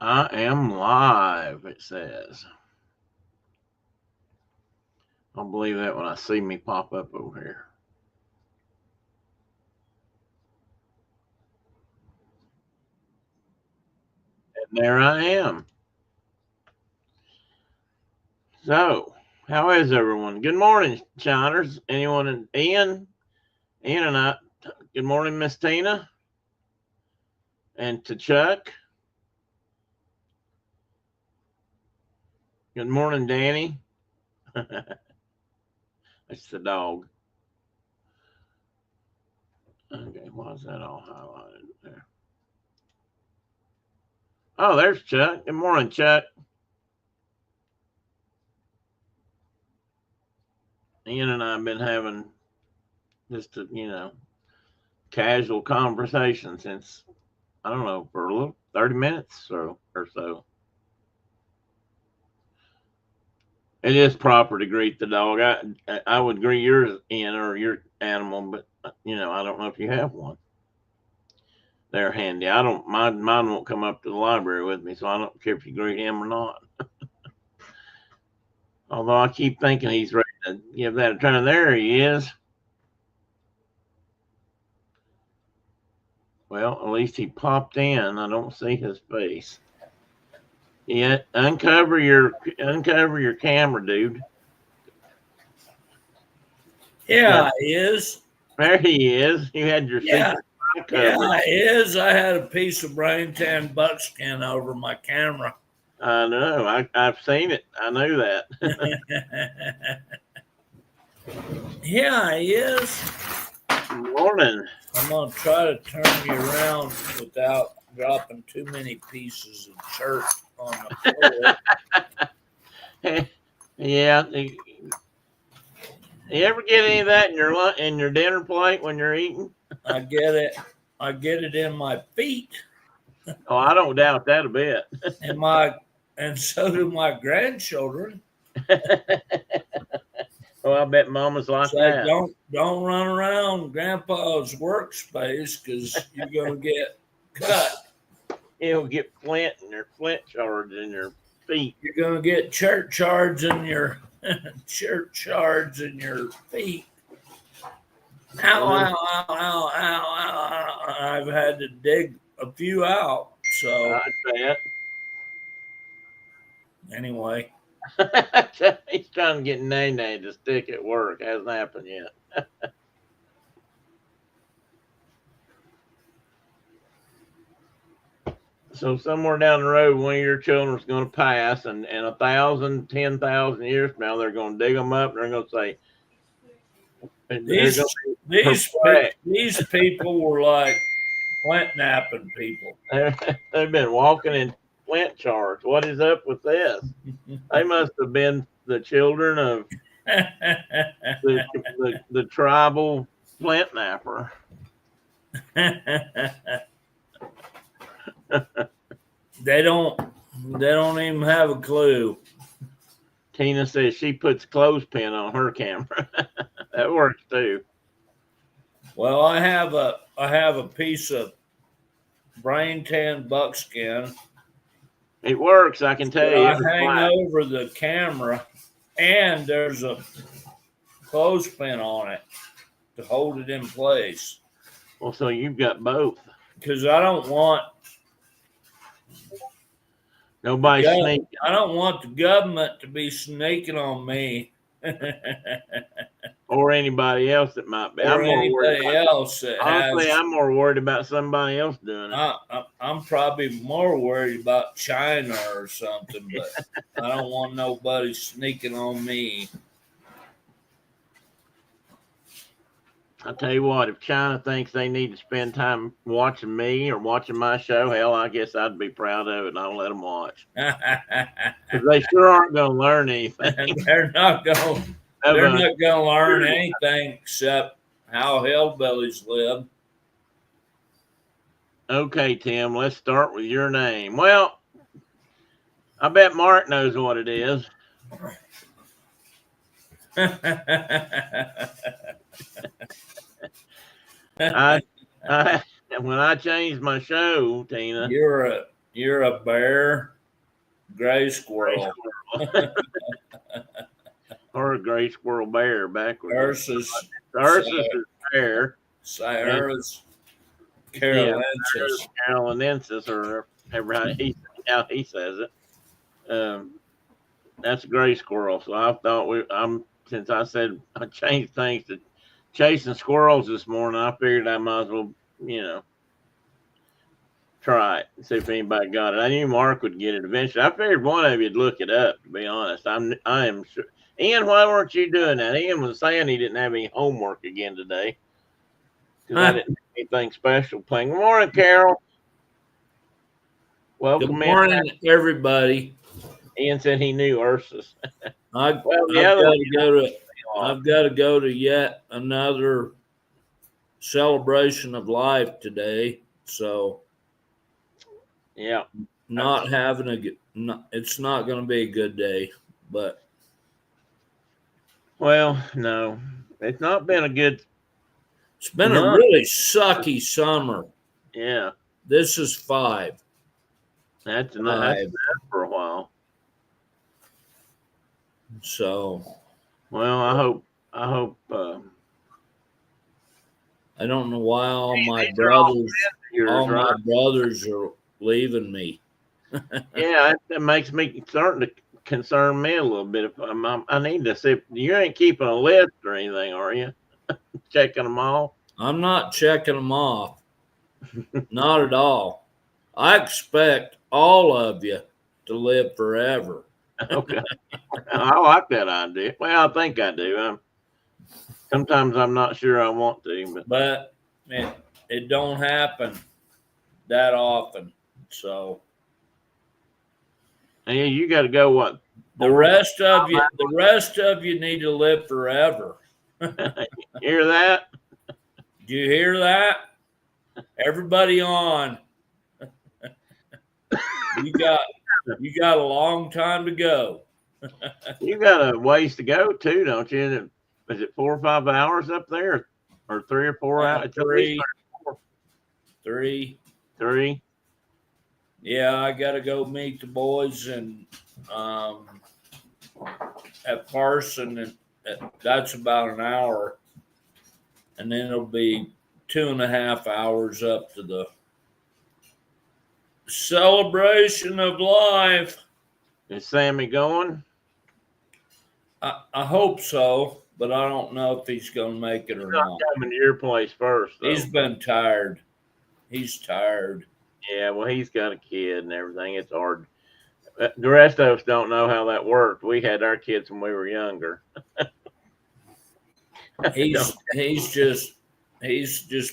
I am live, it says. I'll believe that when I see me pop up over here. And there I am. So, how is everyone? Good morning, Shiners. Anyone? Ian and I. Good morning, Miss Tina. And to Chuck. Good morning, Danny. That's the dog. Okay, why is that all highlighted there? Oh, there's Chuck. Good morning, Chuck. Ian and I have been having just a casual conversation since, I don't know, for a little 30 minutes or so. It is proper to greet the dog. I would greet yours, Ian, or your animal, but I don't know if you have one. They're handy. I don't mine won't come up to the library with me, so I don't care if you greet him or not. Although I keep thinking he's ready to give that a try. There he is. Well, at least he popped in. I don't see his face. Yeah, uncover your camera, dude. Yeah, he is. There he is. You had your Yeah, secret coverage. yeah, he is. I had a piece of brain tan buckskin over my camera. I know. I've seen it. I knew that. Yeah, he is. Good morning. I'm going to try to turn you around without dropping too many pieces of shirt on the floor. Yeah. You ever get any of that in your dinner plate when you're eating? I get it. I get it in my feet. Oh, I don't doubt that a bit. And so do my grandchildren. Oh, I bet Mama's like that. Don't run around Grandpa's workspace because you're gonna get cut. You'll get flint shards in your feet. You're gonna get church shards in your feet. Ow, ow, ow, ow, ow, ow. I've had to dig a few out. So I bet. Anyway. He's trying to get Nene to stick at work. Hasn't happened yet. So somewhere down the road, one of your children's going to pass, and 1,000, 10,000 years from now, they're going to dig them up, and they're going to say, these people were like flint napping people. They've been walking in flint shards. What is up with this? They must have been the children of the tribal flint napper. They don't even have a clue. Tina says she puts clothespin on her camera. That works too. Well, I have a piece of brain tan buckskin. It works, I can tell you. I hang over the camera, and there's a clothespin on it to hold it in place. Well, so you've got both. Because I don't want nobody sneaking. I don't want the government to be sneaking on me. Or anybody else that might be. I'm more worried about somebody else doing it. I'm probably more worried about China or something, but I don't want nobody sneaking on me. I tell you what, if China thinks they need to spend time watching me or watching my show, hell, I guess I'd be proud of it, and I'll let them watch. Because they sure aren't going to learn anything. They're not going to learn anything except how hillbillies live. Okay, Tim, let's start with your name. Well, I bet Mark knows what it is. When I changed my show, Tina, you're You're a bear, gray Gray squirrel squirrel. Or a gray squirrel bear backwards. versus Ursus is bear. And Sierra's yeah, carolensis. Carolinensis, or how he says it. That's a gray squirrel. So I thought since I said I changed things to chasing squirrels this morning, I figured I might as well, try it and see if anybody got it. I knew Mark would get it eventually. I figured one of you'd look it up. To be honest, I am sure. Ian, why weren't you doing that? Ian was saying he didn't have any homework again today because I didn't have anything special playing. Good morning, Carol. Good Welcome in. morning, everybody. Ian said he knew Ursus. I've Well, the got other one, to go to. I've got to go to yet another celebration of life today. So yeah. not having a good. It's not going to be a good day, but Well, no, it's not been a good it's been a month. really sucky summer. Yeah, This is 5. that's enough for a while. So Well, I hope. I don't know why all my These are all brothers, yours, all my right? brothers are leaving me. Yeah, that makes me starting to concern me a little bit. If I need to see. You ain't keeping a list or anything, are you? Checking them all. I'm not checking them off. Not at all. I expect all of you to live forever. Okay, I like that idea. Well, I think I do. Sometimes I'm not sure I want to, But it don't happen that often. So yeah, you got to go. What? the rest of you need to live forever. Hear that? Do you hear that? Everybody on. You got a long time to go. You got a ways to go too, don't you? Is it 4 or 5 hours up there, or 3 or 4 hours? It's at least 3. 3. Yeah, I got to go meet the boys and at Parson, and that's about an hour, and then it'll be 2.5 hours up to the celebration of life. Is Sammy going? I hope so, but I don't know if he's going to make it or not. Coming to your place first, though. He's been tired. He's tired. Yeah, well, he's got a kid and everything. It's hard. The rest of us don't know how that worked. We had our kids when we were younger. He's just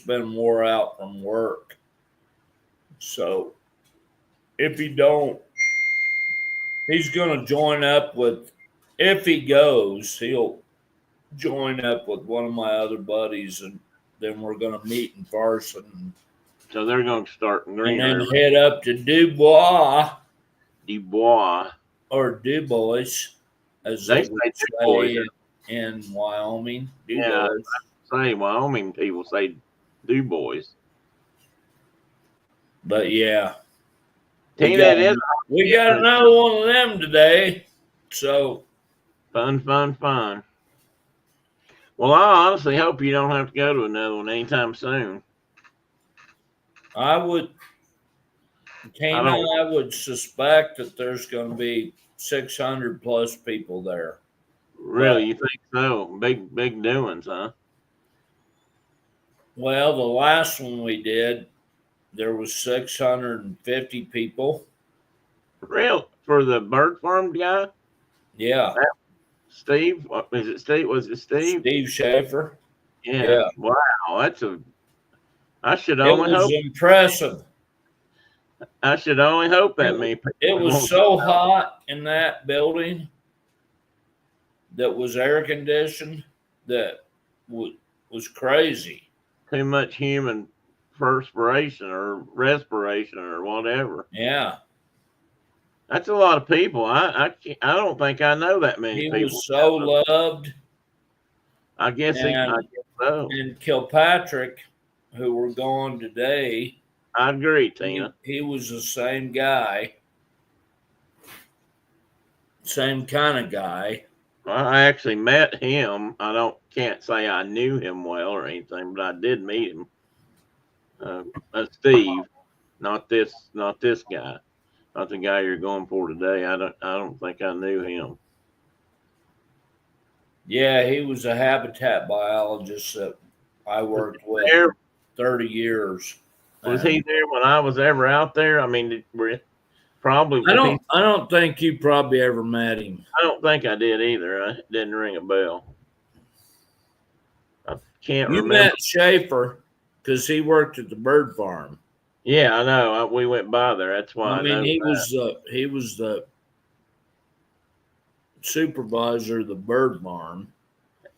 been wore out from work. So if he don't, he's going to join up with. If he goes, he'll join up with one of my other buddies, and then we're going to meet in Farson. So they're going to start in Green and then River. head up to Dubois Dubois. or Dubois, as they say in Wyoming. Yeah, say Wyoming people say Dubois. But yeah, we got another one of them today. So fun. Well, I honestly hope you don't have to go to another one anytime soon. I would suspect that there's going to be 600 plus people there. Really, you think so? Big doings, huh? Well, the last one we did, there was 650 people. Real for the bird farm guy? Yeah. Steve? Is it Steve? Was it Steve? Steve Schaefer. Yeah. Wow, I should only hope. It was impressive. I should only hope that many people. It was so hot in that building that was air conditioned that was crazy. Too much human perspiration or respiration or whatever. Yeah. That's a lot of people. I don't think I know that many people. He was so loved. I guess so. And Kilpatrick, who we're going today. I agree, He, Tina. he was the same guy, same kind of guy. I actually met him. I don't can't say I knew him well or anything, but I did meet him. Steve, not this guy, not the guy you're going for today. I don't think I knew him. Yeah, he was a habitat biologist that I Was worked he with there? 30 years. Was he And there when I was ever out there? I mean, probably I if don't he. I don't think you probably ever met him. I don't think I did either. I didn't ring a bell. I can't You remember. met Schaefer because he worked at the bird farm. Yeah, I know. We went by there. That's I why I mean, know that. he was the supervisor of the bird farm.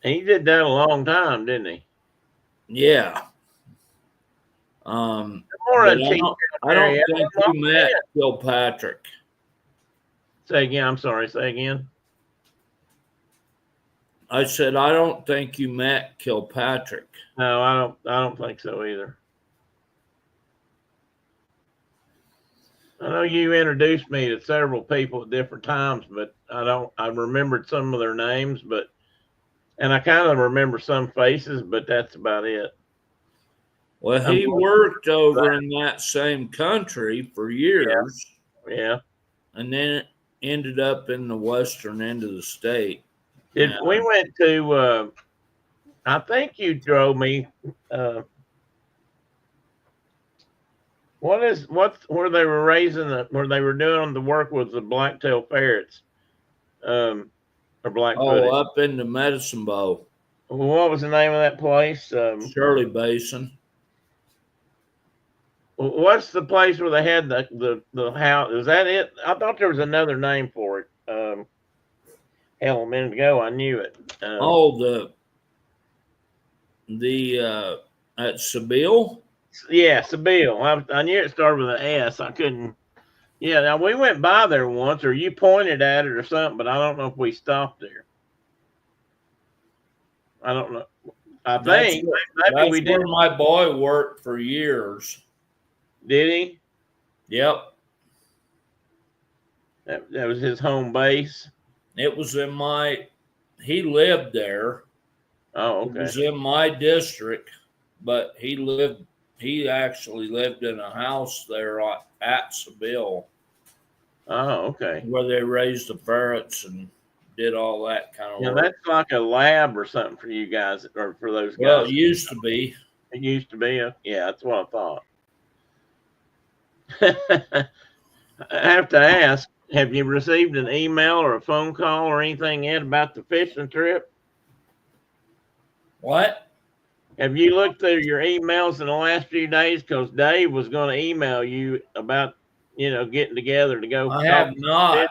He did that a long time, didn't he? Yeah. Good But morning, Chief I don't Secretary. think you met Kilpatrick. Say again. I'm sorry. Say again. I said I don't think you met Kilpatrick. No, I don't. I don't think so either. I know you introduced me to several people at different times, but I don't. I remembered some of their names, and I kind of remember some faces, but that's about it. Well, I'm he worked over in that same country for yeah, years yeah. and then ended up in the western end of the state. Did we And went to? I think you drove me. Uh, what's where they were raising where they were doing the work with the black-tailed ferrets, or black-footed. up in the Medicine Bow, What was the name of that place? Shirley Basin. What's the place where they had the house? Is that it? I thought there was another name for it. Hell, a minute ago I knew it. Oh, the at Sabille. Yeah, Seville. I knew it started with an S. I couldn't. Yeah, now we went by there once, or you pointed at it or something, but I don't know if we stopped there. I don't know. I think maybe That's we did. where my boy worked for years. Did he? Yep, That was his home base. it was in my. He lived there. Oh, It okay. was in my district, but he lived. He actually lived in a house there at Sabille Oh, okay. where they raised the ferrets and did all that kind of Yeah, work. that's like a lab or something for you guys, or for those Well, guys. it used to be. It used to be. Yeah, that's what I thought. I have to ask, have you received an email or a phone call or anything yet about the fishing trip? What? Have you looked through your emails in the last few days? Because Dave was going to email you about, getting together to go I talk. have not.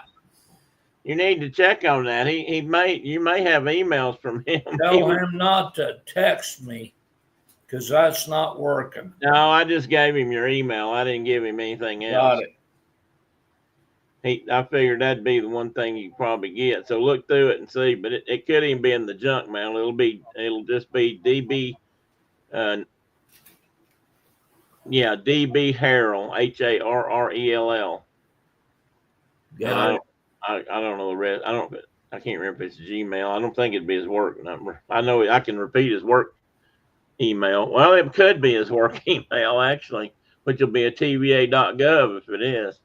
You need to check on that. You may have emails from him. Tell him not to text me because that's not working. No, I just gave him your email. I didn't give him anything else. Got it. I figured that'd be the one thing you probably get. So look through it and see. But it could even be in the junk mail. It'll just be DB. Yeah, DB Harrell, Harrell. And Got it. I don't know the rest. I can't remember if it's Gmail. I don't think it'd be his work number. I know I can repeat his work email. Well, it could be his work email actually, which will be a TVA.gov if it is.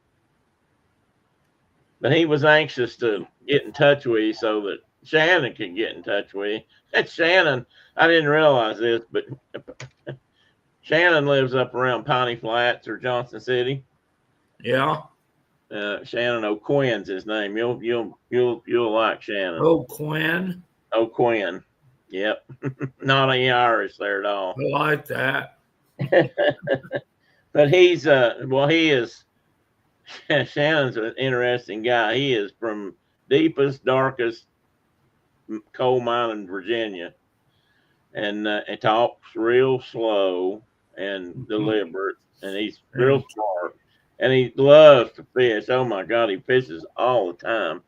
But he was anxious to get in touch with you so that Shannon could get in touch with you. That's Shannon. I didn't realize this, but Shannon lives up around Piney Flats or Johnson City. Yeah. Shannon O'Quinn's his name. You'll like Shannon. Oh, Quinn. O'Quinn. Yep. Not any Irish there at all. I like that. But he is. Shannon's an interesting guy. He is from deepest, darkest coal mine in Virginia, and it talks real slow and deliberate, and he's real smart, and he loves to fish. Oh my God, he fishes all the time.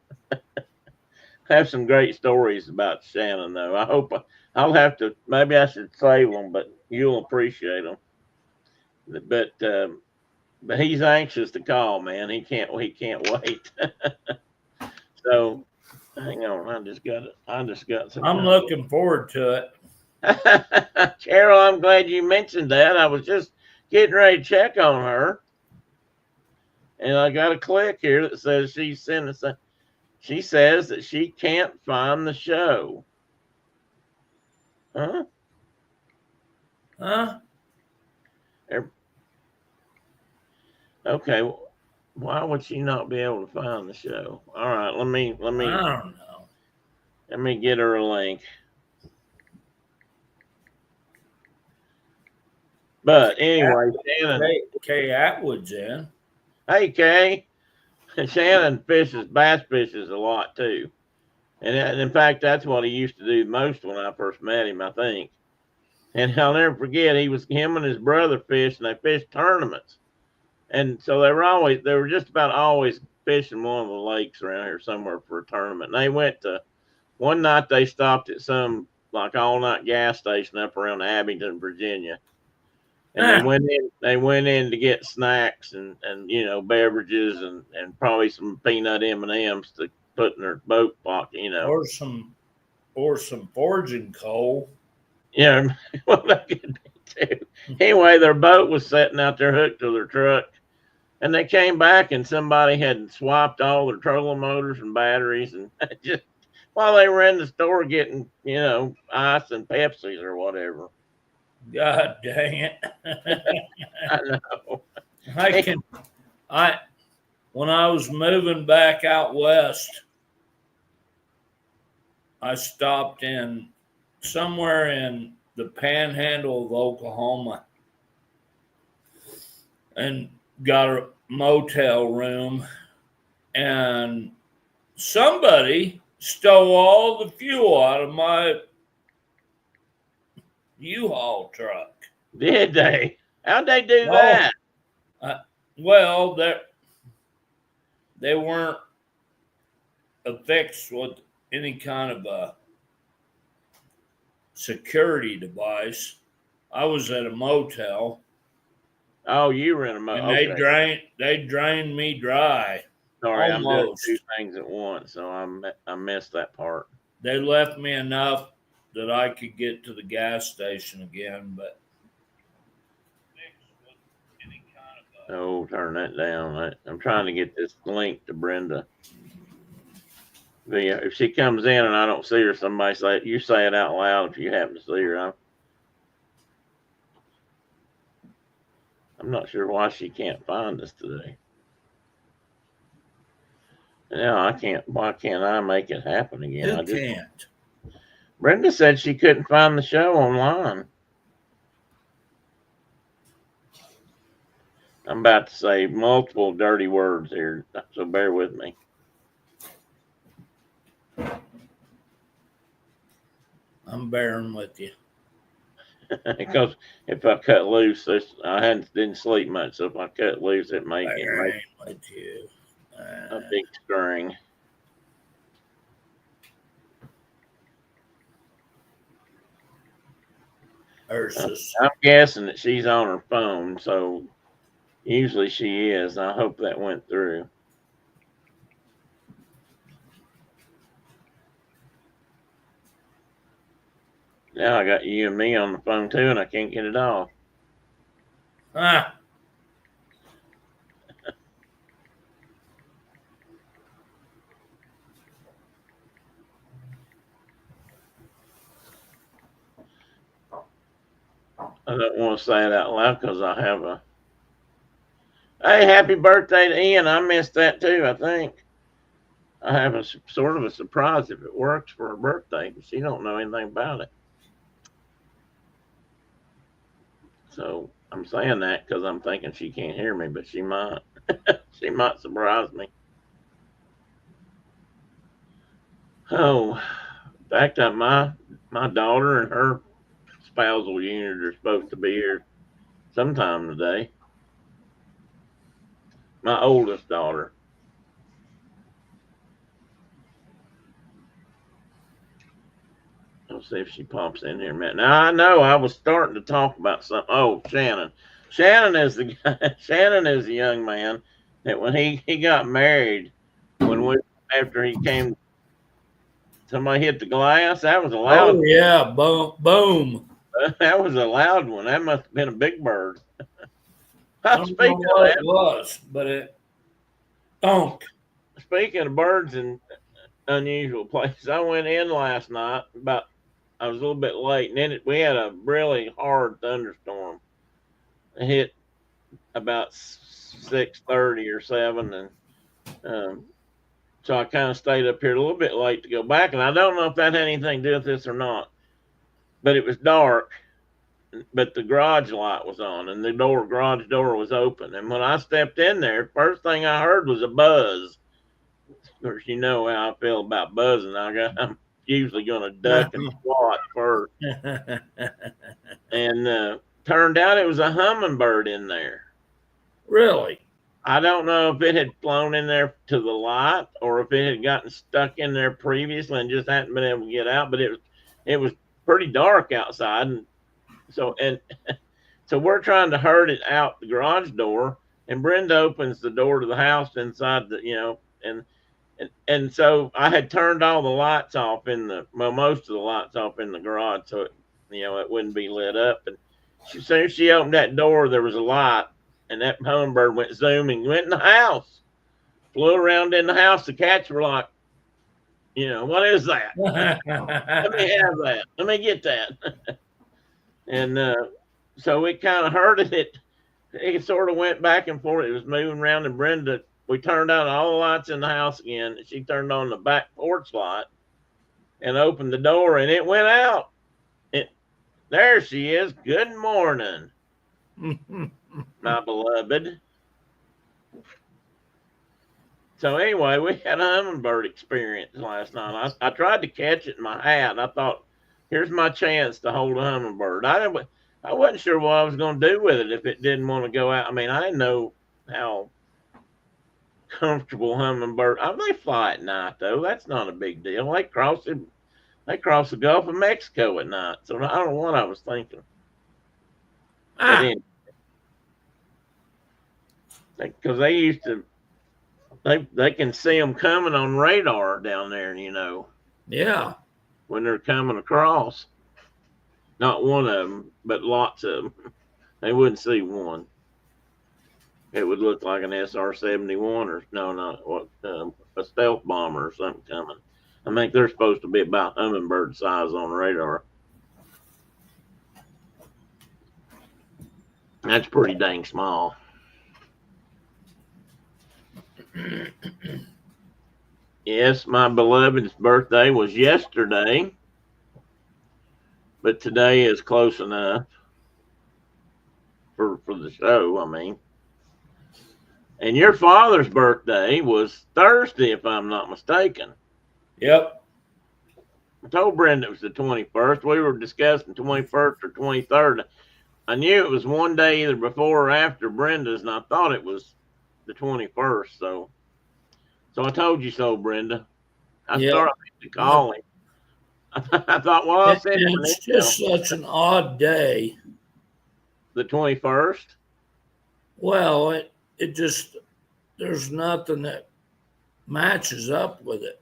Have some great stories about Shannon, though. I'll have to. Maybe I should save them, but you'll appreciate them. But but he's anxious to call, man. He can't wait. So hang on, I just got some I'm kind looking forward to it. of Carol, I'm glad you mentioned that. I was just getting ready to check on her, and I got a click here that says she sent us a. She says that she can't find the show. Huh? Huh? Er, Okay. Why would she not be able to find the show? All right, let me let I me don't know. let me get her a link. But anyway, Shannon. Kay Atwood's in. Hey, Kay. Shannon bass fishes a lot too, and in fact, that's what he used to do most when I first met him, I think. And I'll never forget, him and his brother fished, and they fished tournaments. And so they were just about always fishing one of the lakes around here somewhere for a tournament. And they went to one night they stopped at some like all night gas station up around Abington, Virginia. And Huh. they went in to get snacks and beverages and probably some peanut M&Ms to put in their boat pocket. Or some foraging coal. Yeah, well that could be too. Anyway, their boat was sitting out there hooked to their truck. And they came back and somebody had swapped all their trolling motors and batteries and just while they were in the store getting, ice and Pepsis or whatever. God dang it. I know. I can I when I was moving back out west, I stopped in somewhere in the panhandle of Oklahoma and got a motel room, and somebody stole all the fuel out of my U-Haul truck. Did they? How'd they do No, that? well, they weren't affixed with any kind of a security device. I was at a motel, Oh, you were in and okay. they drained me dry. Sorry, I'm doing two Almost. things at once, so I missed that part. They left me enough that I could get to the gas station again, but Oh, turn that down. I'm trying to get this link to Brenda. If she comes in and I don't see her, somebody say it out loud if you happen to see her. I'm not sure why she can't find us today. No, I can't. Why can't I make it happen again? who can't? Brenda said she couldn't find the show online. I'm about to say multiple dirty words here, so bear with me. I'm bearing with you. Because if I cut loose, I didn't sleep much, so if I cut loose, it make Bearing with you. a big string. Ursus. I'm guessing that she's on her phone, so usually she is. I hope that went through. Now I got you and me on the phone too, and I can't get it off. Ah, I don't want to say it out loud because I have a. Hey, happy birthday to Ian. I missed that too, I think. I have a sort of a surprise if it works for her birthday, but she don't know anything about it. So I'm saying that because I'm thinking she can't hear me, but she might. She might surprise me. Oh, in fact, my daughter and her spousal unit are supposed to be here sometime today. My oldest daughter. Let's see if she pops in here a minute. Now I know I was starting to talk about something. Oh, Shannon, Shannon is the guy, Shannon is the young man that when he got married, when we after he came, somebody hit the glass. That was a loud. Oh yeah, boom, boom. That was a loud one. That must have been a big bird. I don't know Speaking of what that, it was, but it thunk. speaking of birds and unusual places, I went in last night. About I was a little bit late, and then we had a really hard thunderstorm. It hit about 6:30 or 7, and um, so I kind of stayed up here a little bit late to go back. And I don't know if that had anything to do with this or not, but it was dark, but the garage light was on, and the garage door was open. And when I stepped in there, first thing I heard was a buzz. Of course, you know how I feel about buzzing. I'm usually going to duck and squat first, and turned out it was a hummingbird in there. Really? I don't know if it had flown in there to the light or if it had gotten stuck in there previously and just hadn't been able to get out. But it was pretty dark outside, and so so we're trying to herd it out the garage door, and Brenda opens the door to the house inside and so I had turned all the lights off most of the lights off in the garage, so it wouldn't be lit up. And as soon as she opened that door, there was a light, and that hummingbird went zooming, went in the house, flew around in the house. The cats were like, what is that? Let me have that. Let me get that. And so we kind of herded it. It sort of went back and forth. It was moving around, and Brenda, we turned on all the lights in the house again. She turned on the back porch light and opened the door, and it went out. There she is. Good morning, my beloved. So anyway, we had a hummingbird experience last night. I tried to catch it in my hat, and I thought, here's my chance to hold a hummingbird. I wasn't sure what I was going to do with it if it didn't want to go out. I mean, I didn't know how comfortable hummingbird. They fly at night though. That's not a big deal. They cross the Gulf of Mexico at night. So I don't know what I was thinking. But anyway, because they used to, they can see them coming on radar down there. Yeah. When they're coming across. Not one of them, but lots of them. They wouldn't see one. It would look like an SR-71 or no, not what, a stealth bomber or something coming. I think they're supposed to be about hummingbird size on radar. That's pretty dang small. Yes, my beloved's birthday was yesterday, but today is close enough for the show. I mean, and your father's birthday was Thursday, if I'm not mistaken. Yep. I told Brenda it was the 21st. We were discussing 21st or 23rd. I knew it was one day either before or after Brenda's, and I thought it was the 21st. So I told you so, Brenda. I Yep. started to call him. I thought, well, I'll send him an It's email. just such an odd day. The 21st? Well, it just, there's nothing that matches up with it,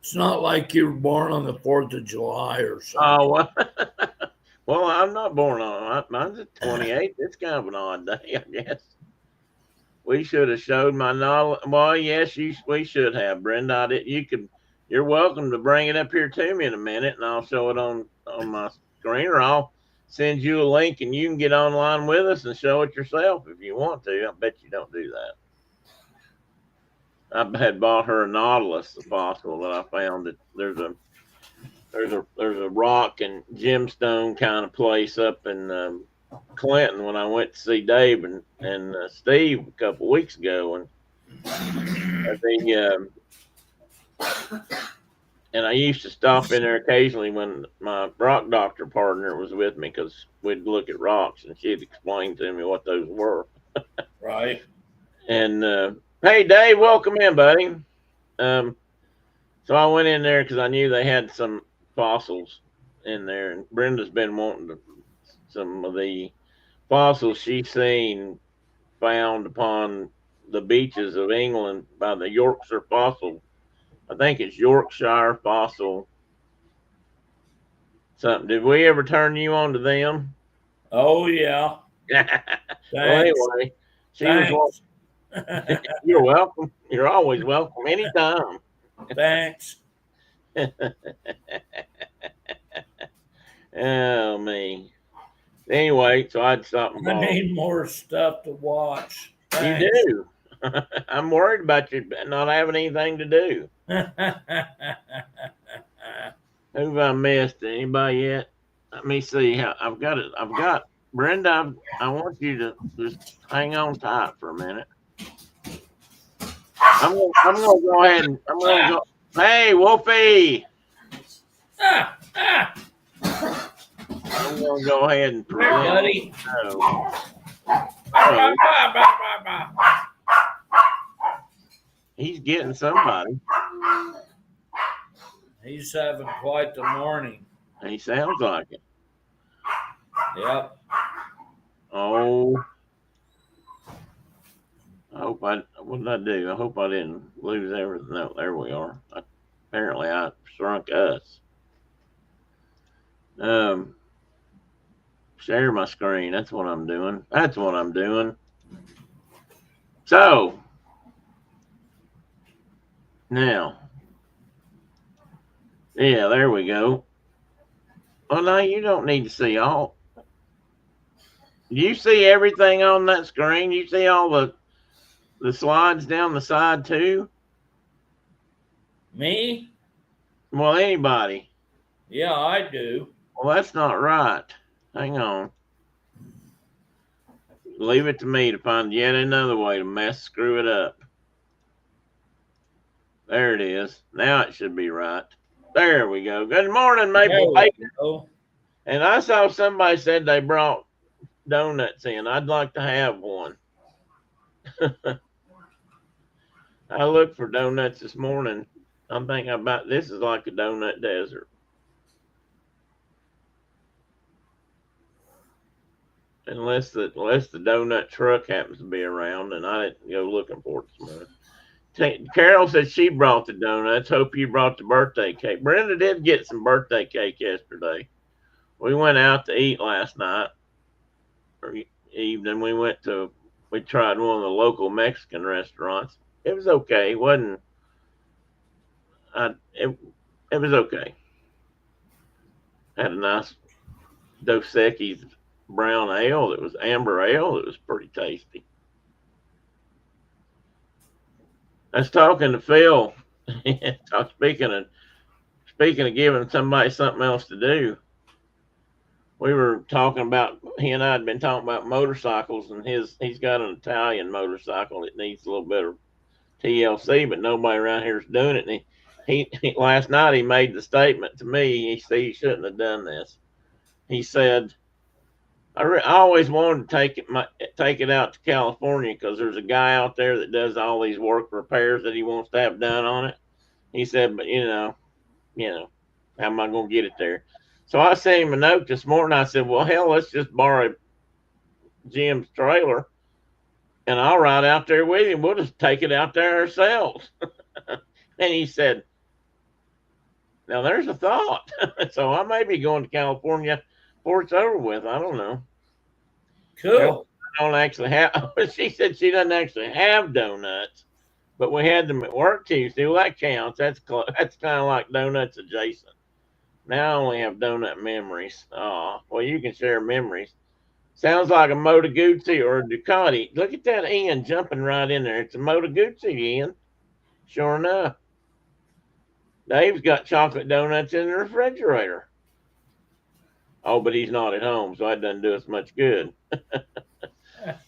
It's not like you were born on the 4th of July or something. Oh, well, I'm not born on it. Mine's the 28th. It's kind of an odd day, I guess. We should have showed my knowledge. Well, yes, we should have, Brenda. You're welcome to bring it up here to me in a minute, and I'll show it on my screen, or I'll send you a link, and you can get online with us and show it yourself if you want to. I bet you don't do that. I had bought her a nautilus, the fossil that I found. That there's a rock and gemstone kind of place up in Clinton when I went to see Dave and Steve a couple of weeks ago, and I used to stop in there occasionally when my rock doctor partner was with me, because we'd look at rocks and she'd explain to me what those were. Right. And hey, Dave, welcome in, buddy. So I went in there because I knew they had some fossils in there, and Brenda's been wanting some of the fossils she seen found upon the beaches of England by the Yorkshire fossil. I think it's Yorkshire fossil something. Did we ever turn you on to them? Oh yeah. Well, Thanks. anyway, she was one. Thanks. You're welcome. You're always welcome anytime. Thanks. Oh, me. Anyway, so I'd stop and I ball. need more stuff to watch. You Thanks. do. I'm worried about you not having anything to do. Who have I missed? Anybody yet? Let me see. How I've got it. I've got Brenda. I want you to just hang on tight for a minute. I'm gonna go ahead and I'm gonna go. Hey, Wolfie! I'm gonna go ahead and Here, present. buddy. So he's getting somebody. He's having quite the morning. He sounds like it. Yep. Oh, I hope I. What did I do? I hope I didn't lose everything. No, there we are. Apparently, I shrunk us. Share my screen. That's what I'm doing. That's what I'm doing. So now, yeah, there we go. Well, no, you don't need to see all. You see everything on that screen. You see all the slides down the side too. Me? Well, anybody. Yeah, I do. Well, that's not right. Hang on. Leave it to me to find yet another way to screw it up. There it is. Now it should be right. There we go. Good morning, Maple Bacon. And I saw somebody said they brought donuts in. I'd like to have one. I looked for donuts this morning. I'm thinking about this is like a donut desert. Unless the donut truck happens to be around, and I didn't go looking for it this morning. Carol said she brought the donuts. Hope you brought the birthday cake. Brenda did get some birthday cake yesterday. We went out to eat last night or evening. We tried one of the local Mexican restaurants. It was okay. It wasn't. It was okay. Had a nice Dos Equis brown ale that was amber ale that was pretty tasty. I was talking to Phil. Speaking of giving somebody something else to do, we were talking about, he and I had been talking about motorcycles, and he's got an Italian motorcycle that needs a little bit of TLC, but nobody around here is doing it. And he last night he made the statement to me. He said he shouldn't have done this. He said, I always wanted to take it out to California because there's a guy out there that does all these work repairs that he wants to have done on it. He said, but you know, how am I going to get it there? So I sent him a note this morning. I said, well, hell, let's just borrow Jim's trailer and I'll ride out there with him. We'll just take it out there ourselves. And he said, now there's a thought. So I may be going to California before it's over with. I don't know. Cool. I don't actually have. She said she doesn't actually have donuts, but we had them at work Tuesday. Well, that counts. That's kind of like donuts adjacent. Now I only have donut memories. Oh, well, you can share memories. Sounds like a Moto Guzzi or a Ducati. Look at that Ian jumping right in there. It's a Moto Guzzi, Ian. Sure enough. Dave's got chocolate donuts in the refrigerator. Oh, but he's not at home, so that doesn't do us much good.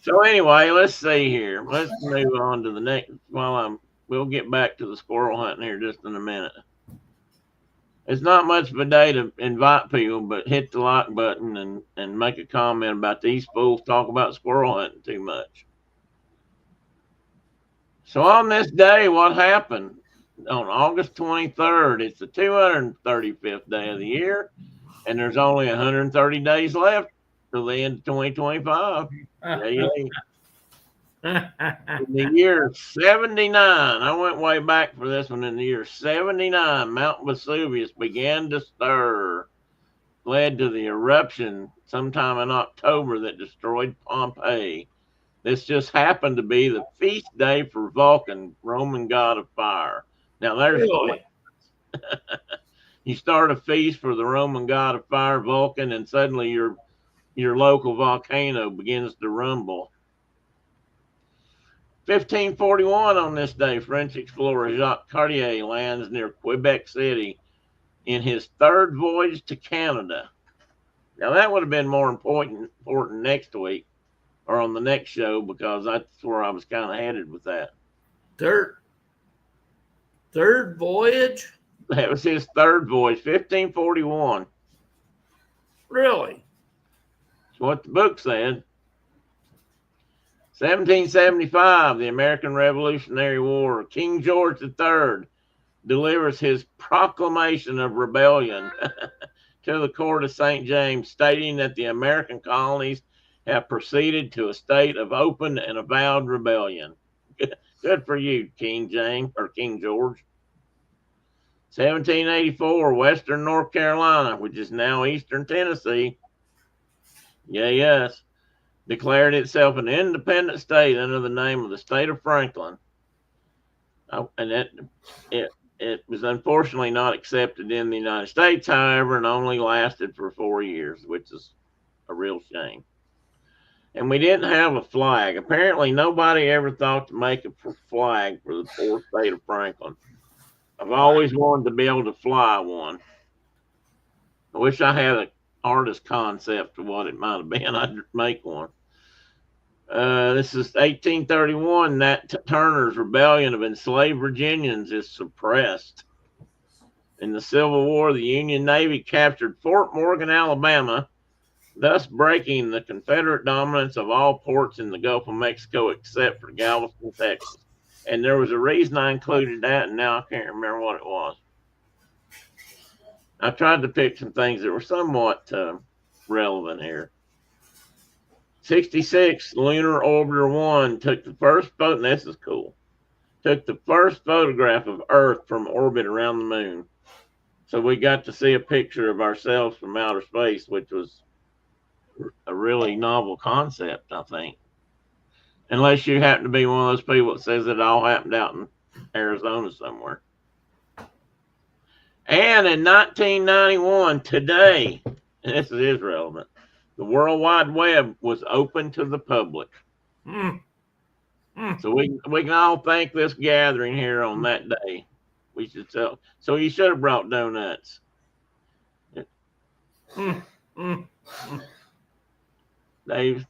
So anyway, let's see here. Let's move on to the next. We'll get back to the squirrel hunting here just in a minute. It's not much of a day to invite people, but hit the like button and make a comment about these fools talk about squirrel hunting too much. So on this day, what happened? On August 23rd, it's the 235th day of the year, and there's only 130 days left till the end of 2025. Yeah, yeah. In the year 79, I went way back for this one. In the year 79, Mount Vesuvius began to stir, led to the eruption sometime in October that destroyed Pompeii. This just happened to be the feast day for Vulcan, Roman god of fire. Now, there's Really? you start a feast for the Roman god of fire, Vulcan, and suddenly your local volcano begins to rumble. 1541 on this day, French explorer Jacques Cartier lands near Quebec City in his third voyage to Canada. Now that would have been more important next week or on the next show because that's where I was kind of headed with that. Third voyage? That was his third voyage, 1541. Really? That's what the book said. 1775, the American Revolutionary War. King George III delivers his proclamation of rebellion to the court of St. James, stating that the American colonies have proceeded to a state of open and avowed rebellion. Good for you, King James or King George. 1784, Western North Carolina, which is now Eastern Tennessee, yes, declared itself an independent state under the name of the state of Franklin. And it was unfortunately not accepted in the United States, however, and only lasted for 4 years, which is a real shame. And we didn't have a flag. Apparently, nobody ever thought to make a flag for the poor state of Franklin. I've always wanted to be able to fly one. I wish I had an artist concept of what it might have been. I'd make one. This is 1831. Nat Turner's rebellion of enslaved Virginians is suppressed. In the Civil War, the Union Navy captured Fort Morgan, Alabama, thus breaking the Confederate dominance of all ports in the Gulf of Mexico except for Galveston, Texas. And there was a reason I included that, and now I can't remember what it was. I tried to pick some things that were somewhat relevant here. 66, Lunar Orbiter 1 took the first photo, and this is cool, took the first photograph of Earth from orbit around the moon. So we got to see a picture of ourselves from outer space, which was a really novel concept, I think. Unless you happen to be one of those people that says it all happened out in Arizona somewhere. And in 1991, today, and this is relevant, the World Wide Web was open to the public. So we can all thank this gathering here on that day. We should tell. So you should have brought donuts. Dave's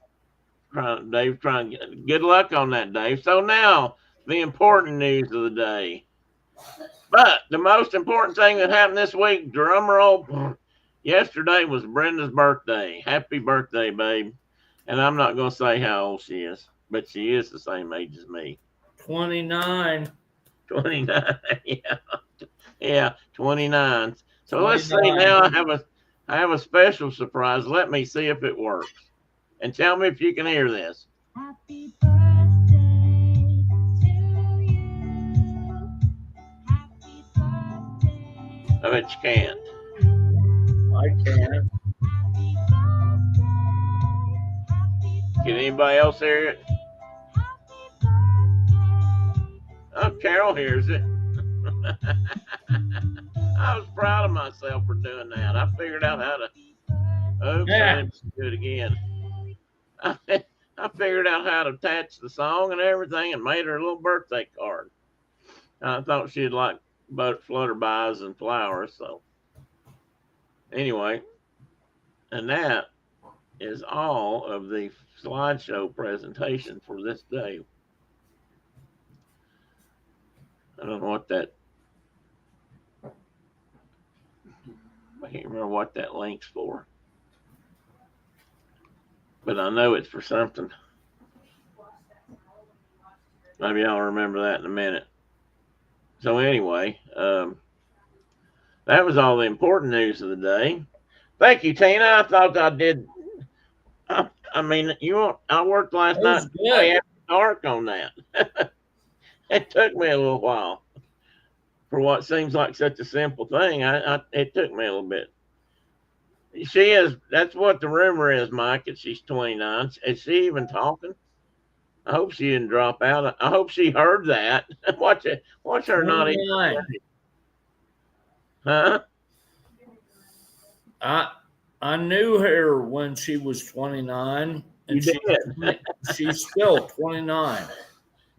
trying. Good luck on that, Dave. So now the important news of the day. But the most important thing that happened this week, drum roll, yesterday was Brenda's birthday. Happy birthday, babe. And I'm not going to say how old she is, but she is the same age as me. 29. 29, yeah. Yeah, 29. So 29. Let's see now. I have a special surprise. Let me see if it works. And tell me if you can hear this. Happy birthday to you. Happy birthday. I bet you can't. I can. Can anybody else hear it? Oh, Carol hears it. I was proud of myself for doing that. I figured out how to. Oops, I didn't do it again. I figured out how to attach the song and everything and made her a little birthday card. I thought she'd like flutterbys and flowers. So, anyway, and that is all of the slideshow presentation for this day. I don't know what that. I can't remember what that link's for. But I know it's for something. Maybe I'll remember that in a minute. So anyway, that was all the important news of the day. Thank you, Tina. I thought I did I mean, I worked last It night was way good. after dark on that. It took me a little while for what seems like such a simple thing. It took me a little bit. She is. That's what the rumor is, Mike. That she's 29. Is she even talking? I hope she didn't drop out. I hope she heard that. Watch it. Watch her not even. 29. Huh? I I knew her when she was 29, You and did. she's still 29.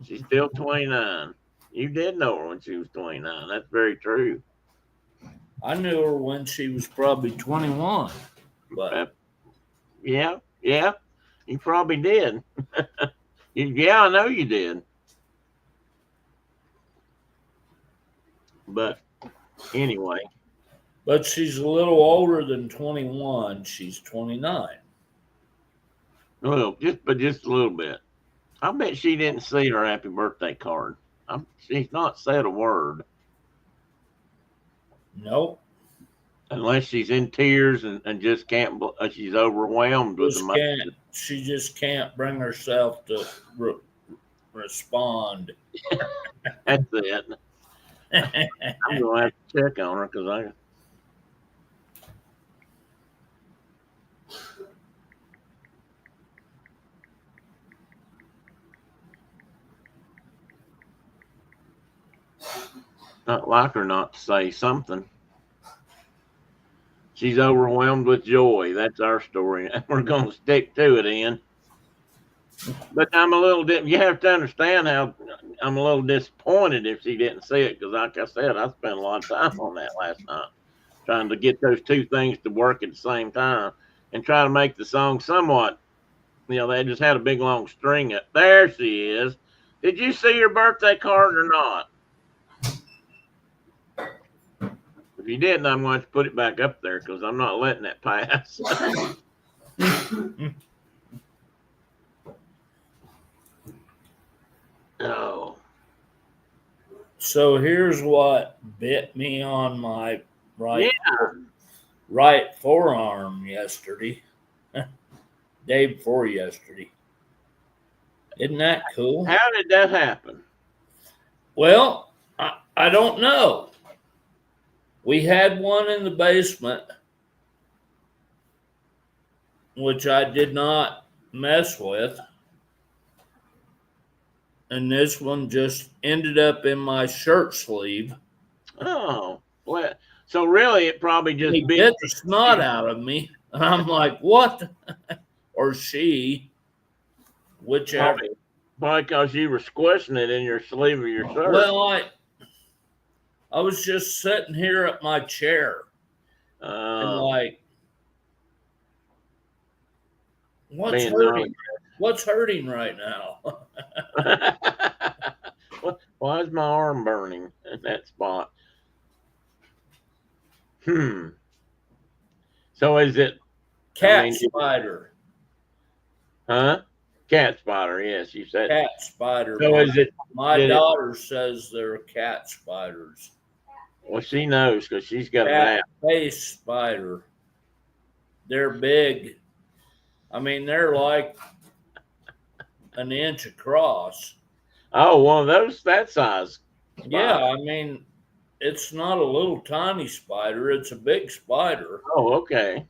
She's still 29. You did know her when she was 29. That's very true. I knew her when she was probably 21, but Uh, yeah, yeah. You probably did. Yeah, I know you did. But anyway, she's a little older than 21. She's 29. well, just a little bit. I bet she didn't see her happy birthday card. She's not said a word Nope. unless she's in tears and just can't. She's overwhelmed with Just emotion. can't. She just can't bring herself to respond. That's it. I'm gonna have to check on her because I. Not like her not to say something. She's overwhelmed with joy. That's our story. We're going to stick to it, Ian. But I'm a little. You have to understand how I'm a little disappointed if she didn't see it because, like I said, I spent a lot of time on that last night, trying to get those two things to work at the same time and try to make the song somewhat. They just had a big long string. There she is. Did you see your birthday card or not? If you didn't, I'm going to put it back up there because I'm not letting that pass. Oh. So here's what bit me on my Yeah. right forearm yesterday. Day before yesterday. Isn't that cool? How did that happen? Well, I don't know. We had one in the basement, which I did not mess with. And this one just ended up in my shirt sleeve. Oh. Well, so really, it probably He just bit bit the snot out of me. And I'm like, what? Or she, whichever. Probably because you were squishing it in your sleeve of your shirt. Well, I was just sitting here at my chair and like, what's being hurting? What's hurting right now? Why is my arm burning in that spot? So is it Cat spider. Huh? Cat spider, yes, you said. Cat spider. So is it? My daughter says they're cat spiders. Well, she knows because she's got Cat that. face spider. They're big. I mean, they're like an inch across. Oh, one of those that size. Spider. Yeah, I mean, it's not a little tiny spider. It's a big spider. Oh, okay.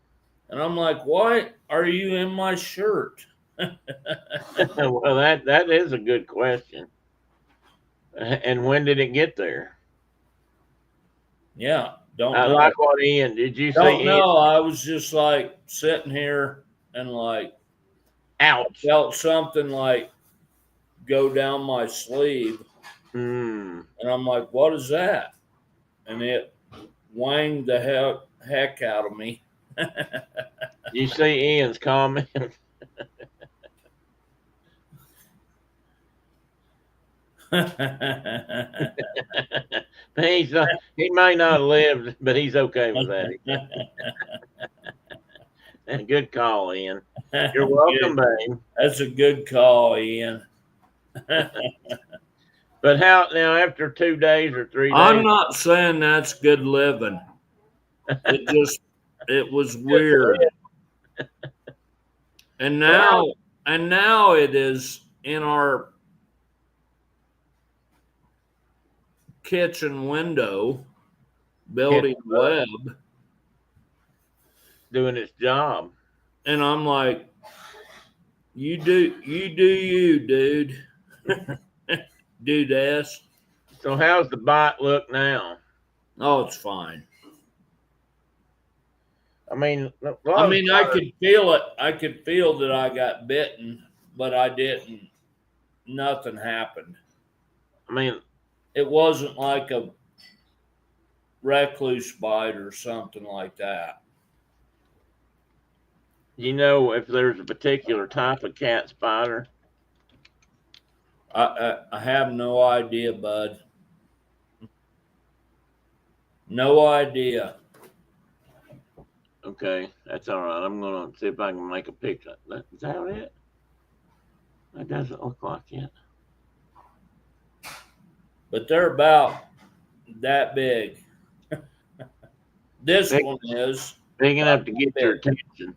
And I'm like, why are you in my shirt? Well, that is a good question. And when did it get there? Yeah, don't I know. like what Ian. Did you Don't say? know. I was just like sitting here and like, ouch, felt something like go down my sleeve, and I'm like, what is that? And it wanged the heck out of me. You see Ian's comment. He may not have lived, but he's okay with that. Good call, Ian. You're welcome, babe. That's a good call, Ian. But how now? After 2 days or 3 days, I'm not saying that's good living. It was weird. And So how now it is in our kitchen window building catching bugs web. doing its job. And I'm like, you, dude. Dude ass. So how's the bite look now? Oh, it's fine. I mean, a I lot of mean, I spiders. could feel it. I could feel that I got bitten, but I didn't. Nothing happened. I mean, It wasn't like a recluse bite or something like that. you know, if there's a particular type of cat spider. I have no idea, bud. No idea. Okay, that's all right. I'm gonna see if I can make a picture. Is that it? That doesn't look like it. But they're about that big. This Big, one is big about enough to that get your big. attention.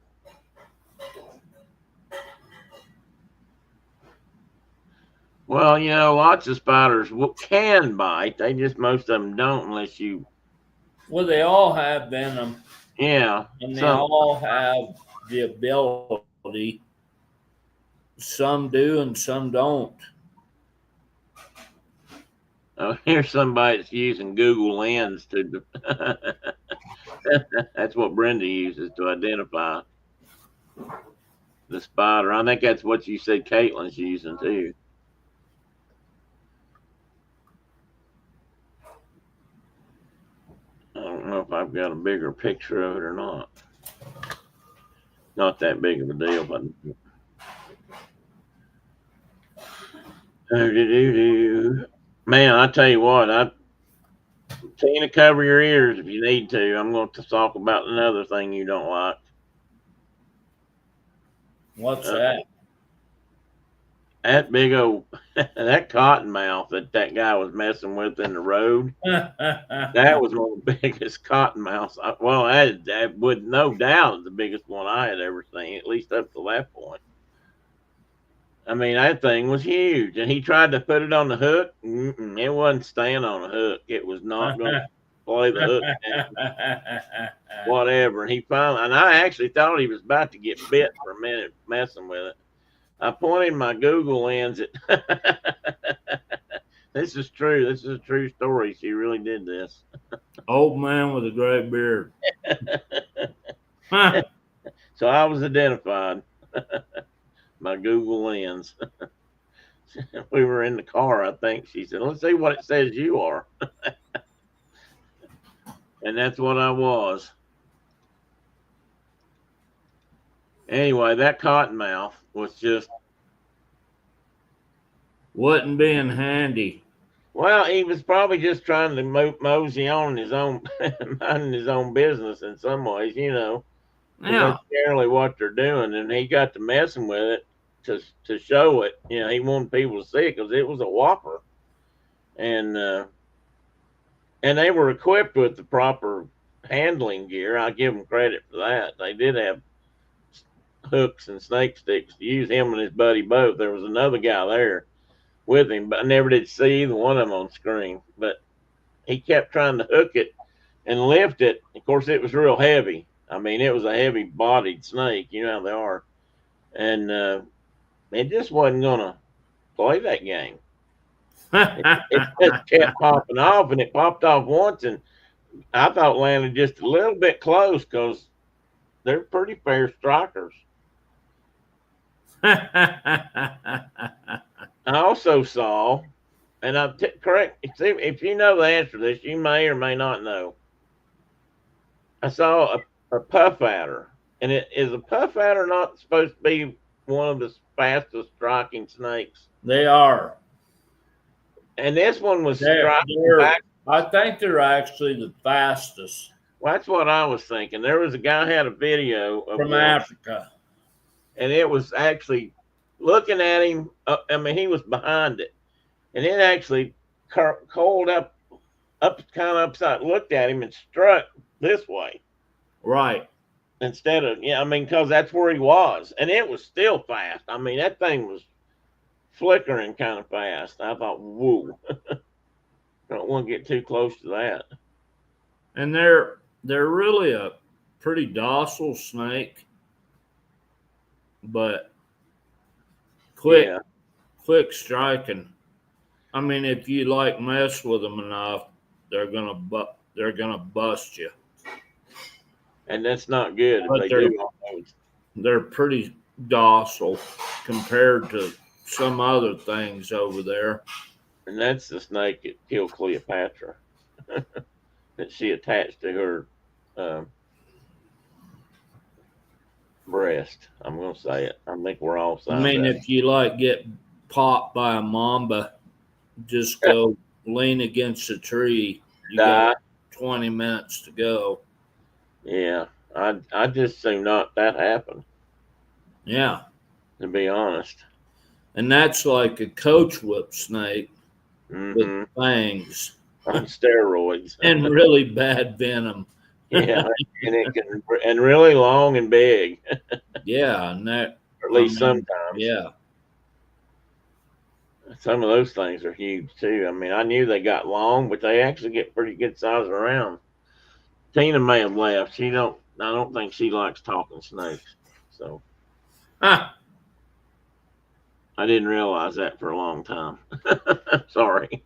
Well, you know, lots of spiders can bite. They just most of them don't unless you. Well, they all have venom, Yeah, and they some. all have the ability. Some do, and some don't. Here's somebody that's using Google Lens to. That's what Brenda uses to identify the spider. I think that's what you said Caitlin's using too. I don't know if I've got a bigger picture of it or not. Not that big of a deal, but man, I tell you what, I Tina, cover your ears if you need to. I'm going to talk about another thing you don't like. What's Uh, that? that big old that cottonmouth that guy was messing with in the road. That was one of the biggest cottonmouths. Well, that would no doubt the biggest one I had ever seen, at least up to that point. I mean, that thing was huge, and he tried to put it on the hook. It wasn't staying on the hook. It was not going to play the hook down, whatever. And he finally, and I actually thought he was about to get bit for a minute messing with it. I pointed my Google lens at. This is true. This is a true story. She really did this. Old man with a great beard. So I was identified. My Google lens. We were in the car, I think. She said, "Let's see what it says you are." And that's what I was. Anyway, that cottonmouth was just, Wasn't being handy. well, he was probably just trying to mosey on his own, minding his own business in some ways, because Yeah. that's generally what they're doing. And he got to messing with it to show it. He wanted people to see it because it was a whopper. And they were equipped with the proper handling gear. I give them credit for that. They did have hooks and snake sticks to use. Him and his buddy both. There was another guy there with him, but I never did see either one of them on screen. But he kept trying to hook it and lift it. Of course, it was real heavy. I mean, it was a heavy bodied snake. You know how they are. And it just wasn't going to play that game. It just kept popping off, and it popped off once, and I thought landed just a little bit close because they're pretty fair strikers. I also saw, and correct if you know the answer to this, you may or may not know. I saw a puff adder, and is a puff adder not supposed to be one of the fastest striking snakes? They are. And this one was They're, striking they're, back. I think they're actually the fastest Well, that's what I was thinking. There was a guy had a video of from one, Africa. and it was actually looking at him. I mean, he was behind it, and it actually coiled up, kind of upside, looked at him and struck this way. Right. instead of, yeah, I mean, because that's where he was, and it was still fast. I mean, that thing was flickering kind of fast. I thought, whoa, don't want to get too close to that. And they're really a pretty docile snake, but quick Yeah, quick striking. I mean, if you like mess with them enough, they're gonna bust you. and that's not good if But they do all those. they're pretty docile compared to some other things over there. And that's the snake that killed Cleopatra that she attached to her um, breast. I'm going to say it. I think we're all I signed mean, up. if you like get popped by a mamba, just go lean against a tree. You got Die. 20 minutes to go. Yeah, I just assume not that happened. Yeah. To be honest. And that's like a coach whip snake with Mm-hmm. fangs On steroids. and really bad venom. Yeah, and it can and really long and big, Yeah. And that, or at I least mean, sometimes. yeah. Some of those things are huge too. I mean, I knew they got long, but they actually get pretty good size around. Tina may have left. She don't. I don't think she likes talking snakes. So Huh. I didn't realize that for a long time. Sorry.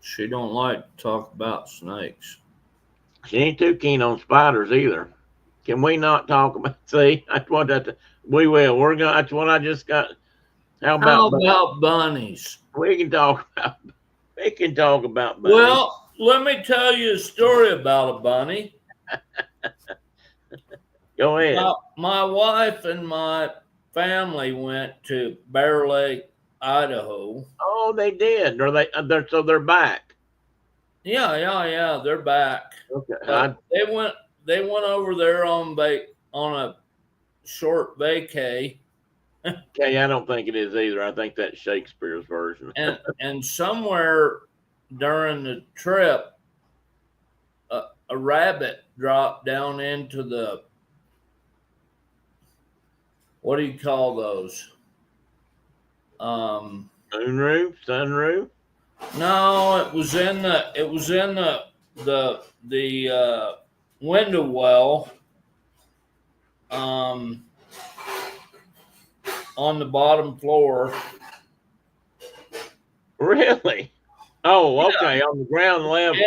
She don't like to talk about snakes. She ain't too keen on spiders either. Can we not talk about? See, that's what that. We will. We're gonna. That's what I just got. How How about about bunnies? we can talk about. We can talk about bunnies. Well, let me tell you a story about a bunny. Go ahead. My wife and my family went to Bear Lake, Idaho. Oh, they did. Are they? They're so they're back. Yeah. They're back, Okay. but they went over there on a short vacay, Okay. I don't think it is either. I think that's Shakespeare's version. and somewhere during the trip, a rabbit dropped down into the, what do you call those? Moonroof, sunroof. No, it was in the window well, um, on the bottom floor. Really? Oh, Yeah, okay. On the ground level.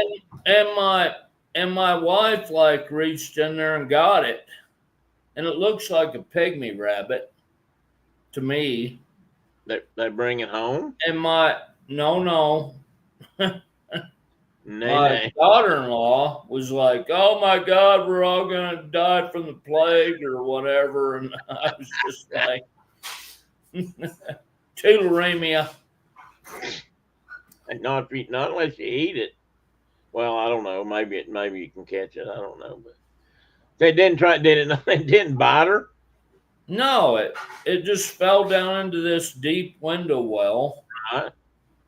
and my wife like reached in there and got it, and it looks like a pygmy rabbit to me. They bring it home. And my no, Nay, my nay. daughter-in-law was like, "Oh my God, we're all gonna die from the plague or whatever," and I was just like, "Tularemia." And not unless you eat it. Well, I don't know. Maybe you can catch it. I don't know. But they didn't try. Did it? They didn't bite her. No, it just fell down into this deep window well, Right?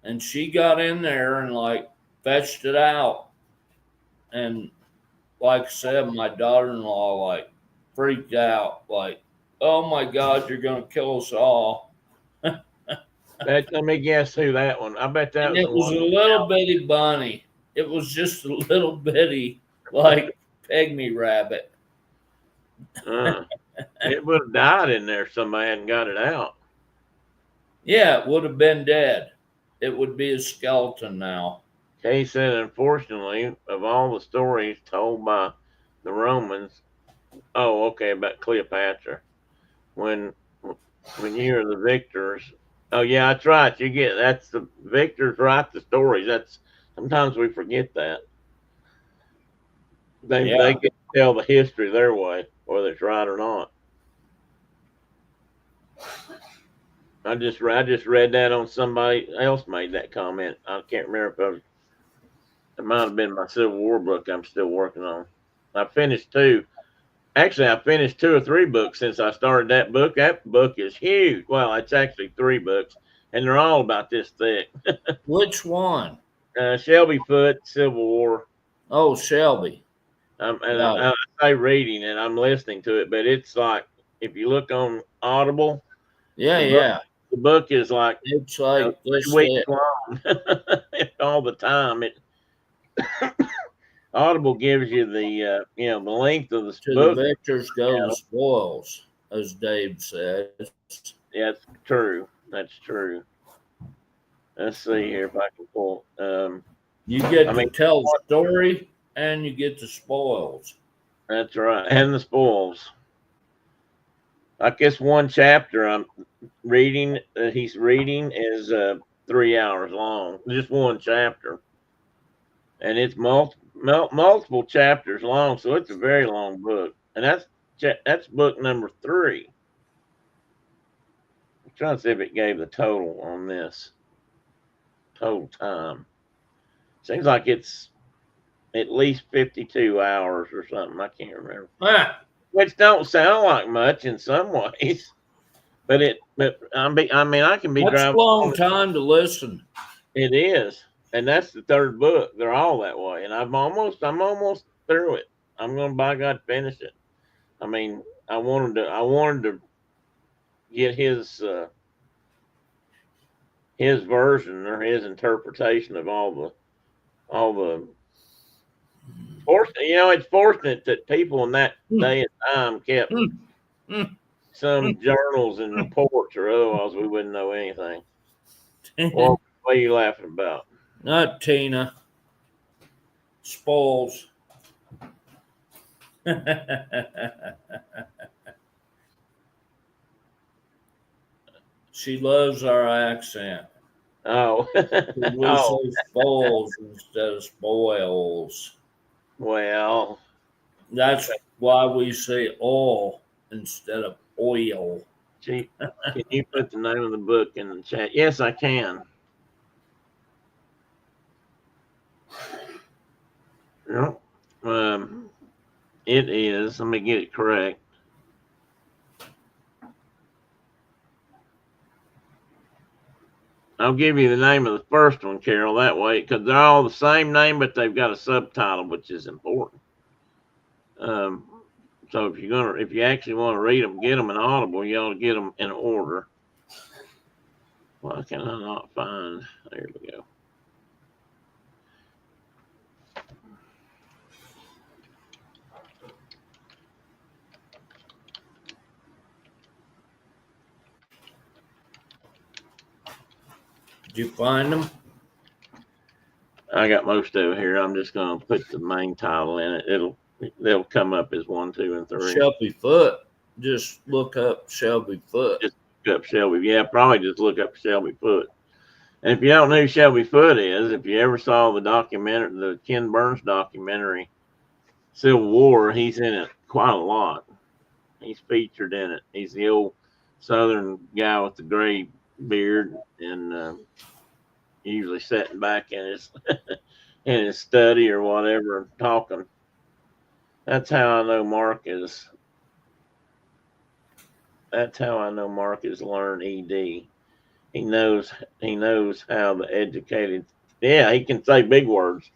and she got in there and like fetched it out. And like I said, my daughter-in-law like freaked out, like, "Oh my God, you're gonna kill us all!" Let me guess who that one. I bet that And was it the was one. a little bitty bunny. It was just a little bitty, like pygmy rabbit. Uh, it would have died in there if somebody hadn't got it out. Yeah, it would have been dead. It would be a skeleton now. Kay said, unfortunately, of all the stories told by the Romans, oh, okay, about Cleopatra, when when you're the victors, oh yeah, that's right. You get that's the victors write the stories. That's sometimes we forget that they Yeah. get to tell the history their way, whether it's right or not. I just read that on somebody else made that comment. I can't remember if it might have been my Civil War book I'm still working on. I finished two. Actually, I finished two or three books since I started that book. That book is huge. Well, it's actually three books, and they're all about this thick. Which one? Shelby Foote, Civil War. Oh, Shelby. Right. I say reading it, I'm listening to it, but it's like if you look on Audible, Yeah, the book yeah. the book is like It's you know, like three this weeks long all the time. It Audible gives you the the length of the to the book. victors go the spoils, as Dave says. Yeah, that's true. That's true. Let's see here if I can pull. You get I to mean, tell the story and you get the spoils. that's right, and the spoils. I guess one chapter I'm reading, he's reading is 3 hours long. Just one chapter, and it's multiple chapters long, so it's a very long book. And that's book number 3. I'm trying to see if it gave the total on this total time. Seems like it's at least 52 hours or something. I can't remember. Ah, Which don't sound like much in some ways, but I mean I can be that's a driving long along. time to listen. It is, and that's the third book. They're all that way, and I'm almost through it. I'm gonna by God finish it. I mean, I wanted to get his version or his interpretation of all the fortunate. It's fortunate that people in that Hmm, day and time kept hmm, hmm, some journals and reports, or otherwise we wouldn't know anything. hmm. Well, what are you laughing about? Not Tina. Spoils. She loves our accent. Oh, We oh, say spoils instead of spoils. well, That's why we say oil instead of oil. gee, can you put the name of the book in the chat? Yes, I can. Yep. It is. Let me get it correct. I'll give you the name of the first one, Carol, that way, because they're all the same name, but they've got a subtitle, which is important. Um, so if you actually want to read them, get them in Audible. You ought to get them in order. Why can I not find? There we go. Did you find them? I got most of it here. I'm just going to put the main title in it. They'll come up as 1, 2, and 3. Shelby Foot. Just look up Shelby Foot. Just look up Shelby. Yeah, probably just look up Shelby Foote. And if you don't know who Shelby Foote is, if you ever saw the Ken Burns documentary, Civil War, he's in it quite a lot. He's featured in it. He's the old Southern guy with the gray beard and usually sitting back in his in his study or whatever, talking. That's how I know Mark is. That's how I know Mark has learned ED. He knows he knows how the educated. Yeah, he can say big words.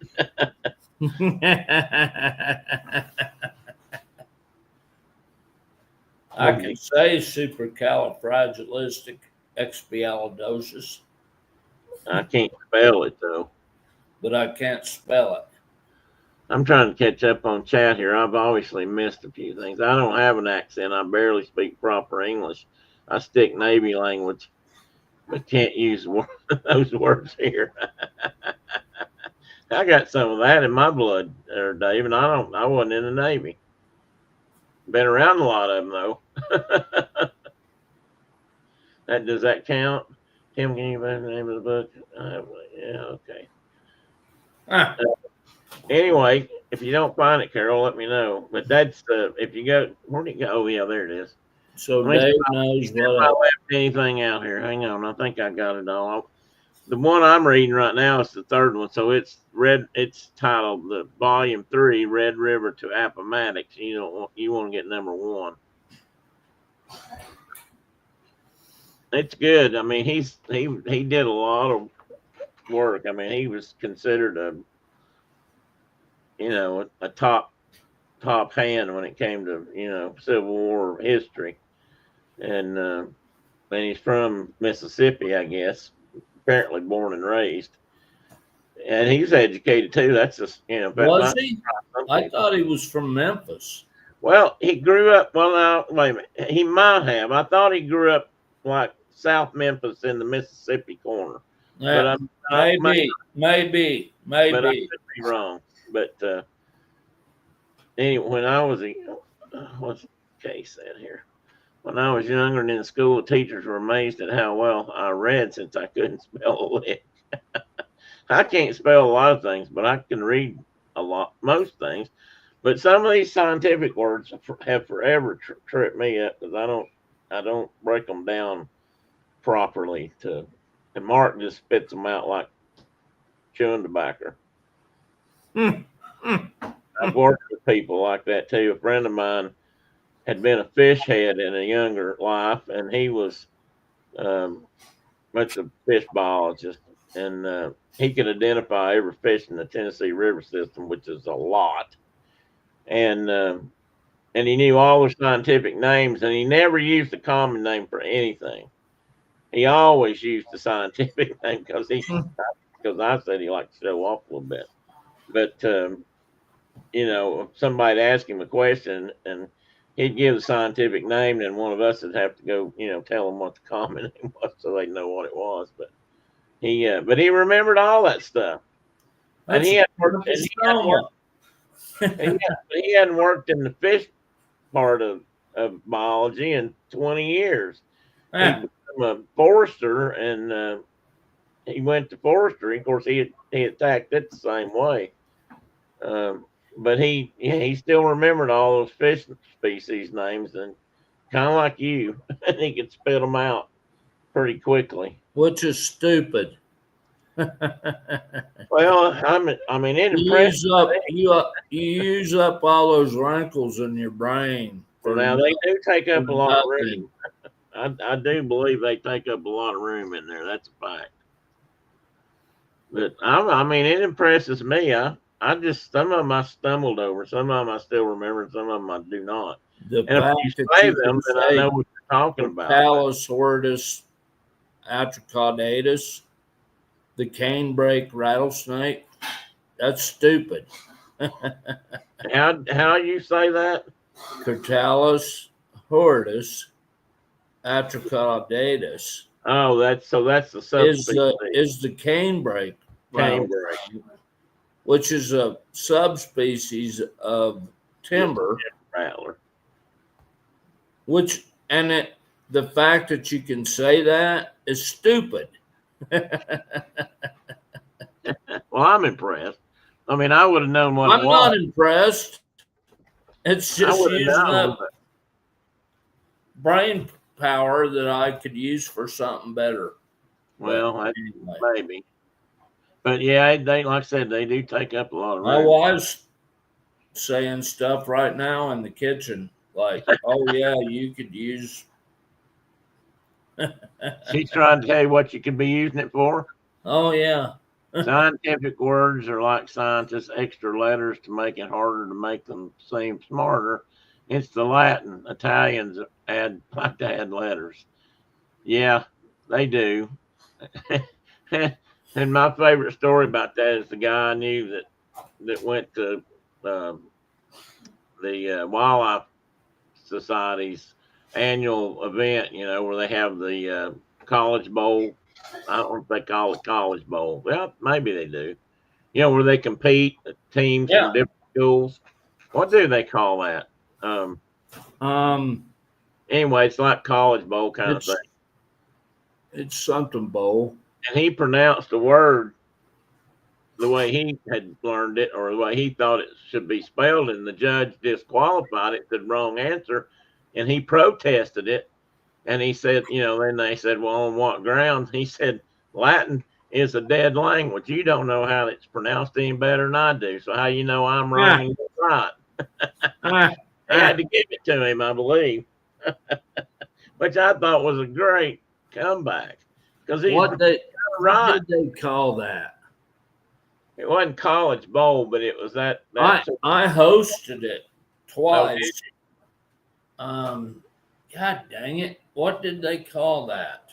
I can say supercalifragilisticexpialidocious, I can't spell it though. but I can't spell it. I'm trying to catch up on chat here. I've obviously missed a few things. I don't have an accent. I barely speak proper English. I stick Navy language, but can't use those words here. I got some of that in my blood, there, Dave, and I wasn't in the Navy. Been around a lot of them though. Does that count? Tim, can you find the name of the book? Yeah, okay. Ah, Anyway, if you don't find it, Carol, let me know. But that's if you go, where'd it go? Oh yeah, there it is. so Let me see Dave knows if what I else. left anything out here. Hang on, I think I got it all. The one I'm reading right now is the third one, so it's red. It's titled the Volume 3, Red River to Appomattox. You want to get number 1. It's good. I mean, he did a lot of work. I mean, he was considered a top top hand when it came to Civil War history, and he's from Mississippi, I guess. Apparently born and raised, and he's educated too. That's just that Was might he? surprise some I people. thought he was from Memphis. Well, he grew up. Well, now wait a minute. He might have. I thought he grew up like South Memphis in the Mississippi corner, but Yeah, maybe, but I maybe. could be wrong. But anyway, when I was what's the case said here? When I was younger and in school, the teachers were amazed at how well I read since I couldn't spell a lick. I can't spell a lot of things, but I can read most things. But some of these scientific words have forever tripped me up because I don't break them down properly. And Mark just spits them out like chewing tobacco. Mm, mm, I've worked with people like that too. A friend of mine had been a fish head in a younger life, and he was much a fish biologist, and he could identify every fish in the Tennessee River system, which is a lot, and he knew all the scientific names, and he never used a common name for anything. He always used the scientific name because I said he liked to show off a little bit, but if somebody asked him a question and he'd give the scientific name, then one of us would have to go, tell them what the common name was so they know what it was. But he remembered all that stuff, and that's he a had part worked, of his stoma. he hadn't worked in the fish part of biology in 20 years. He Ah, became a forester, and he went to forestry. Of course, he attacked it the same way. Um, but he still remembered all those fish species names, and kind of like you, and he could spit them out pretty quickly. which is stupid. Well, I mean, it impressed me. You use up all those wrinkles in your brain Well, for, now they do take for up a lot of nothing. room. I do believe they take up a lot of room in there. That's a fact. But I mean, it impresses me. I just some of them I stumbled over, some of them I still remember, some of them I do not. The And if you fact that say you them, can then I say know what you're talking about. But Portalis hortus atricaudatus, the canebrake rattlesnake, that's stupid. how you say that? Portalis hortus atricaudatus Oh, that's the subspecies. is the canebrake Cambridge. rattlesnake, which is a subspecies of Just a timber, rattler. which and it the fact that you can say that is stupid. Well, I'm impressed. I mean, I would have known what it I'm not was. impressed. It's I just would have using known, up but brain power that I could use for something better. But well, anyway, maybe. But yeah, they like I said, they do take up a lot of my room. wife's saying stuff right now in the kitchen like, "Oh yeah, you could use." She's trying to tell you what you could be using it for. Oh yeah, Scientific words are like scientists' extra letters to make it harder to make them seem smarter. It's the Latin. Italians like to add letters. Yeah, they do. And my favorite story about that is the guy I knew that went to um, the Wildlife Society's annual event. Where they have the College Bowl. I don't know if they call it College Bowl. Well, maybe they do. Where they compete teams from yeah. different schools. What do they call that? Um, Um, anyway, it's like College Bowl kind of it's thing. it's something bowl. And he pronounced the word the way he had learned it or the way he thought it should be spelled, and the judge disqualified it, said wrong answer, and he protested it. And he said, then they said, well, on what grounds? He said, Latin is a dead language. You don't know how it's pronounced any better than I do. So how you know I'm wrong Ah, and you're right? ah, They had ah. to give it to him, I believe, which I thought was a great comeback because he's What right. did they call that? It wasn't College Bowl, but it was that. I hosted it. twice. God dang it. What did they call that?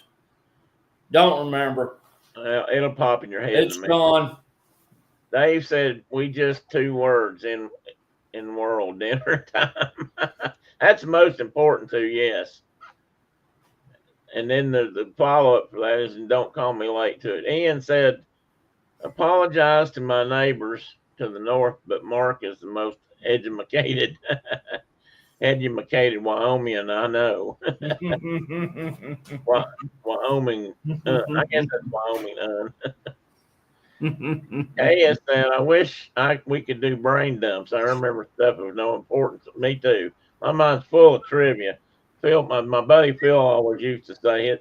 Don't remember. It'll pop in your head in a It's minute. gone. Dave said we just 2 words in world dinner time. That's the most important too, yes. And then the follow up for that is and don't call me late to it. Ian said, apologize to my neighbors to the north, but Mark is the most educated Wyomingian I know. Wyoming, I guess that's Wyoming. Yes, said, I wish we could do brain dumps. I remember stuff of no importance. Me too. My mind's full of trivia. Phil, my buddy Phil always used to say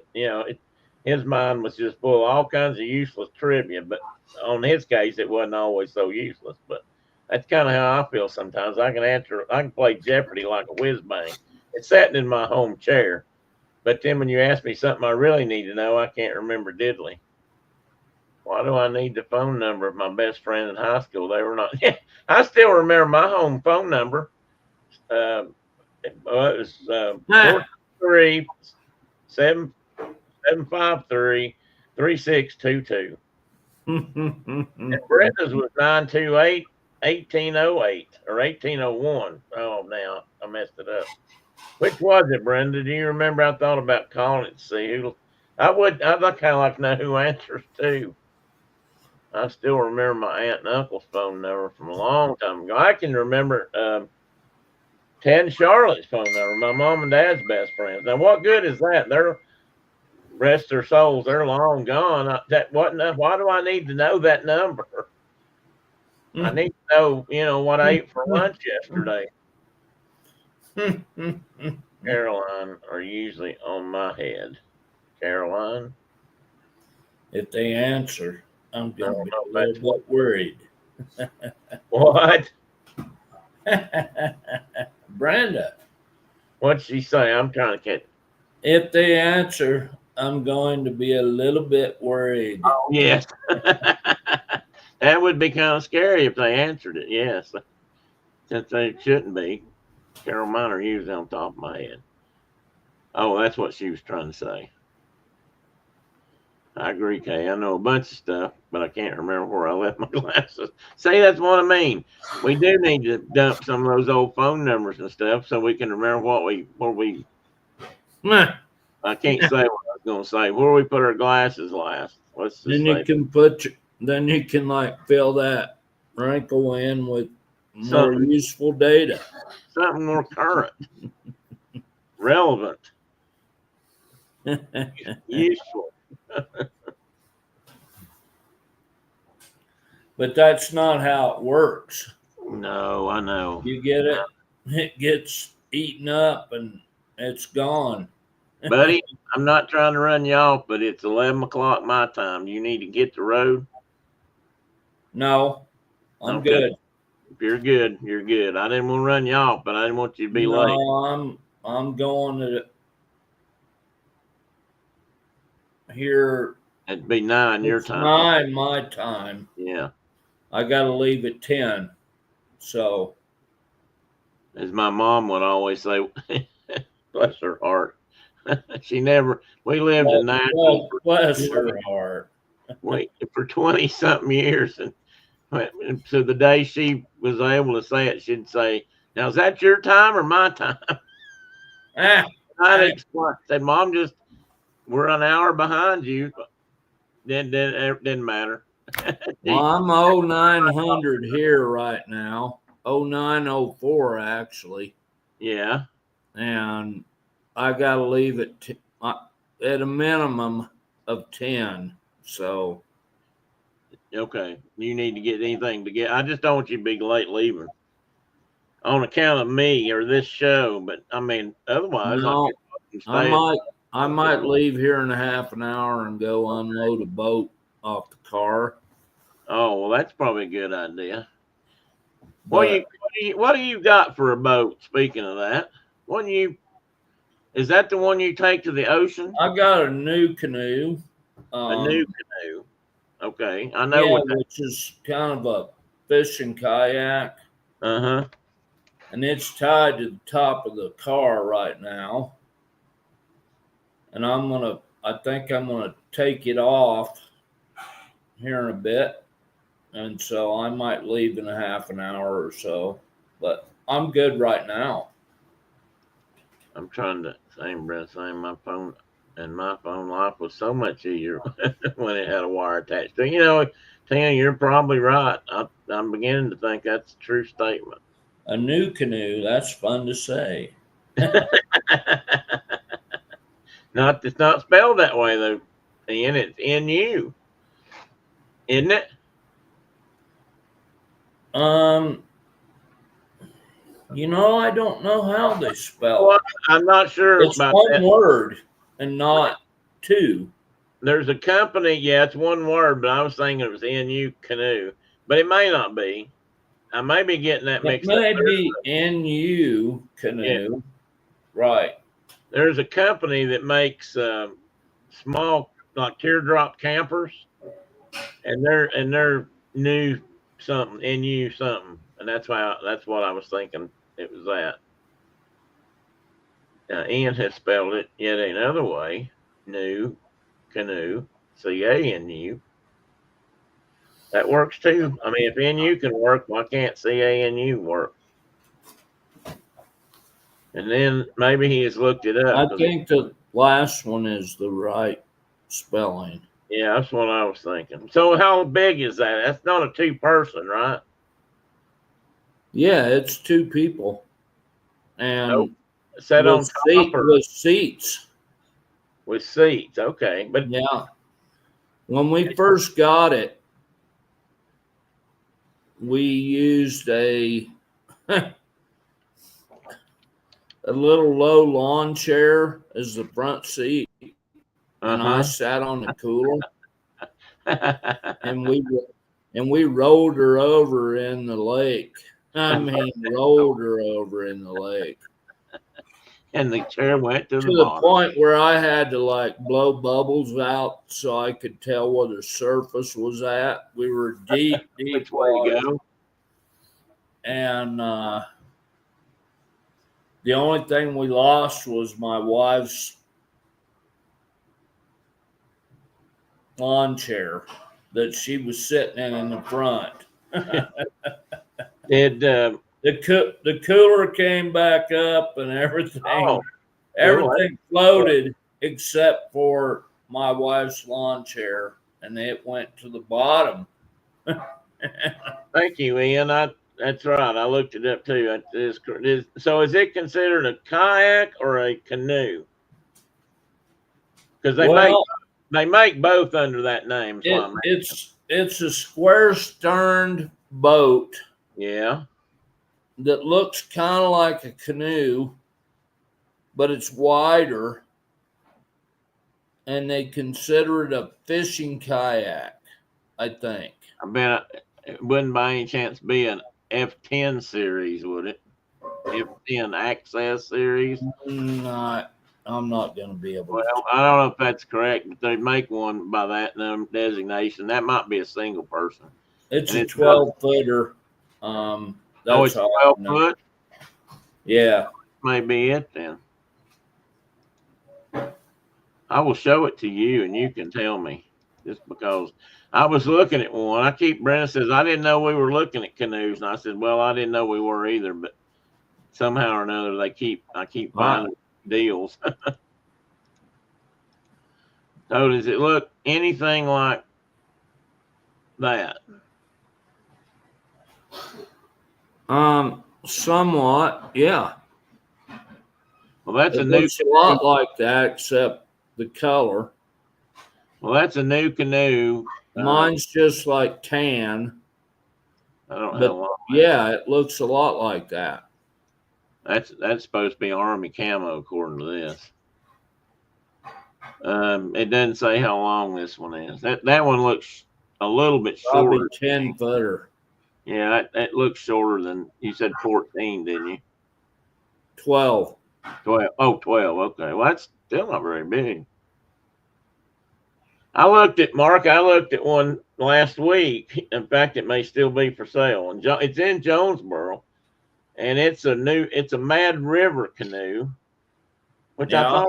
his mind was just full of all kinds of useless trivia. But on his case, it wasn't always so useless. But that's kind of how I feel sometimes. I can play Jeopardy like a whiz bang. It's sitting in my home chair. But then when you ask me something I really need to know, I can't remember diddly. Why do I need the phone number of my best friend in high school? They were not. I still remember my home phone number. It was 423 753 3622. And Brenda's was 928 1808 or 1801. Oh, now I messed it up. Which was it, Brenda? Do you remember? I thought about calling it to see who. I'd kind of like to know who answers too. I still remember my aunt and uncle's phone number from a long time ago. I can remember Ted and Charlotte's phone number, my mom and dad's best friends. Now, what good is that? They're rest their souls, they're long gone. Why do I need to know that number? I need to know, what I ate for lunch yesterday. Caroline are usually on my head. Caroline? If they answer, I'm going to be a little bit worried. What? Brenda. What'd she say? I'm trying to catch. If they answer, I'm going to be a little bit worried. Oh, yes. That would be kind of scary if they answered it. Yes. Since they shouldn't be. Carol Miner usually on top of my head. Oh, that's what she was trying to say. I agree, Kay. I know a bunch of stuff, but I can't remember where I left my glasses. See, that's what I mean. We do need to dump some of those old phone numbers and stuff so we can remember where we. I can't say what I was going to say. Where we put our glasses last. Let's just Then you can fill that wrinkle in with more useful data. Something more current, relevant, useful. But that's not how it works. No, I know. You get it? It gets eaten up and it's gone. Buddy, I'm not trying to run you off, but it's 11 o'clock my time. You need to get the road? No, I'm good. If you're good, you're good. I didn't want to run you off, but I didn't want you to be late. No, I'm going to here. It'd be 9 your time. 9 my time. Yeah. I got to leave at 10. So, as my mom would always say, bless her heart. We lived in Nashville. Bless her heart. For 20 something years. And so the day she was able to say it, she'd say, now, is that your time or my time? I said, Mom, we're an hour behind you. Didn't matter. Well, I'm 0900 here right now. 0904 actually. Yeah. And I got to leave at a minimum of 10. So. Okay. You need to get anything to get. I just don't want you to be late leaving on account of me or this show. But I mean, otherwise, no, I might leave here in a half an hour and go unload a boat off the car. Oh, well, that's probably a good idea. What do you got for a boat? Speaking of that, is that the one you take to the ocean? I got a new canoe. A new canoe. Okay, I know which is kind of a fishing kayak. Uh-huh. and it's tied to the top of the car right now. And I think I'm gonna take it off here in a bit, and so I might leave in a half an hour or so. But I'm good right now. I'm trying to same breath, same my phone, and my phone life was so much easier when it had a wire attached to it. Tina, you're probably right. I'm beginning to think that's a true statement. A new canoe, that's fun to say. It's not spelled that way though. Ian, it's N-U, isn't it? Um, I don't know how they spell Well, it. I'm not sure It's about one that. word and not two. There's a company, yeah, it's one word, but I was thinking it was N-U canoe, but it may not be. I may be getting that It mixed up. may be NU Yeah, canoe, right? there's a company that makes small like teardrop campers, and they're new something NU something, and that's what I was thinking. It was that. Ian has spelled it yet another way: new canoe, CANU. That works too. I mean, if NU can work, why can't CANU work? And then maybe he has looked it up I because think the last one is the right spelling. yeah, that's what I was thinking. So how big is that? That's not a two-person, right? Yeah, it's two people Nope. and Set on top or with seats. with seats. Okay, but Yeah. When we first got it, we used a a little low lawn chair as the front seat, and I uh sat on the cooler, huh. and we rolled her over in the lake. I mean, rolled her over in the lake And the chair went to to the the bottom. point where I had to like blow bubbles out so I could tell where the surface was at. We were deep, deep Which way to water, go? and the only thing we lost was my wife's lawn chair that she was sitting in the front. Did The cooler came back up and oh cool. everything floated except for my wife's lawn chair, and it went to the bottom. Thank you, Ian. That's right. I looked it up too. So is it considered a kayak or a canoe? Because Well, they make both under that name. That's why it's a square sterned boat yeah. that looks kind of like a canoe, but it's wider, and they consider it a fishing kayak, I think. I bet it wouldn't by any chance be an F10 series, would it? F10 Access series. Not, I'm not going to be able Well, to. I don't know if that's correct, but they make one by that designation. That might be a single person, It's and a it's got 12-footer. oh, That's it's all I 12 know. foot. Yeah. May be it then. I will show it to you, and you can tell me. Just because I was looking at one, Brenda says I didn't know we were looking at canoes, and I said, well, I didn't know we were either, but somehow or another, I keep I, finding deals. So does it look anything like that? somewhat, yeah. Well, that's a It new looks a lot like that, except the color. well, that's a new canoe. Mine's just like tan, I don't know how but long yeah, it looks a lot like that. that's supposed to be Army camo according to this. It doesn't say how long this one is. That one looks a little bit Probably shorter. 10-footer, Yeah, that looks shorter than you said 14, didn't you? 12. 12. Oh, 12. Okay. Well, that's still not very big. I looked at one last week. In fact, it may still be for sale. And it's in Jonesboro. and it's a Mad River canoe, Yeah.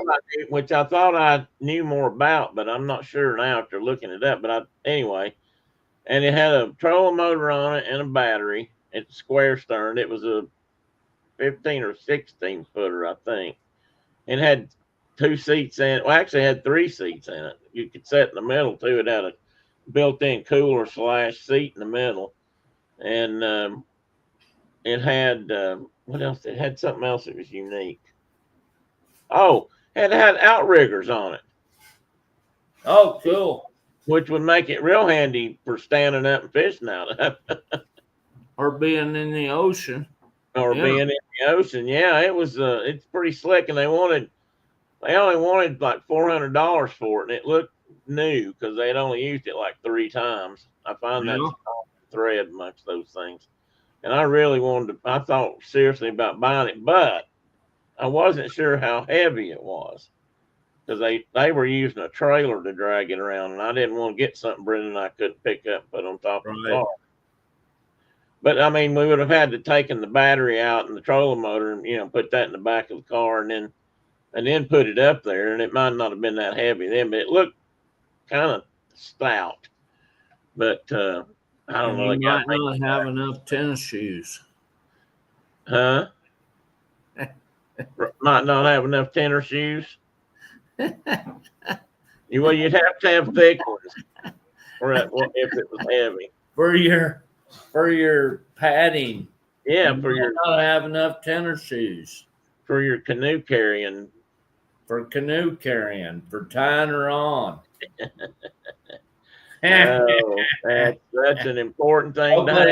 which I thought I knew more about, but I'm not sure now after looking it up. But anyway, and it had a trolling motor on it and a battery. It's square stern. It was a 15 or 16 footer, I think. It had two seats in it. Well, actually, it had three seats in it. You could sit in the middle too. It had a built-in cooler / seat in the middle, and it had what else? It had something else that was unique. Oh, it had outriggers on it, Oh, cool. which would make it real handy for standing up and fishing out of, Or being in the ocean. or Yeah. being in the ocean. Yeah, it was. It's pretty slick, and they only wanted like $400 for it, and it looked new because they'd only used it like 3 times. I find that's Yeah. a common thread amongst those things. And I really I thought seriously about buying it, but I wasn't sure how heavy it was because they were using a trailer to drag it around, and I didn't want to get something, Brendan, I couldn't pick up and put on top of the Right. car. But I mean, we would have had to taken the battery out and the trolling motor, and put that in the back of the car, and then put it up there, and it might not have been that heavy then, but it looked kind of stout. But I don't And know. you They got might not have enough tennis shoes. huh? Might not have enough tennis shoes. Well, you'd have to have thick ones, if it was heavy. For your padding. Yeah, You might not have enough tennis shoes. For your canoe carrying. For canoe carrying, for tying her on. Oh, that's an important thing to have.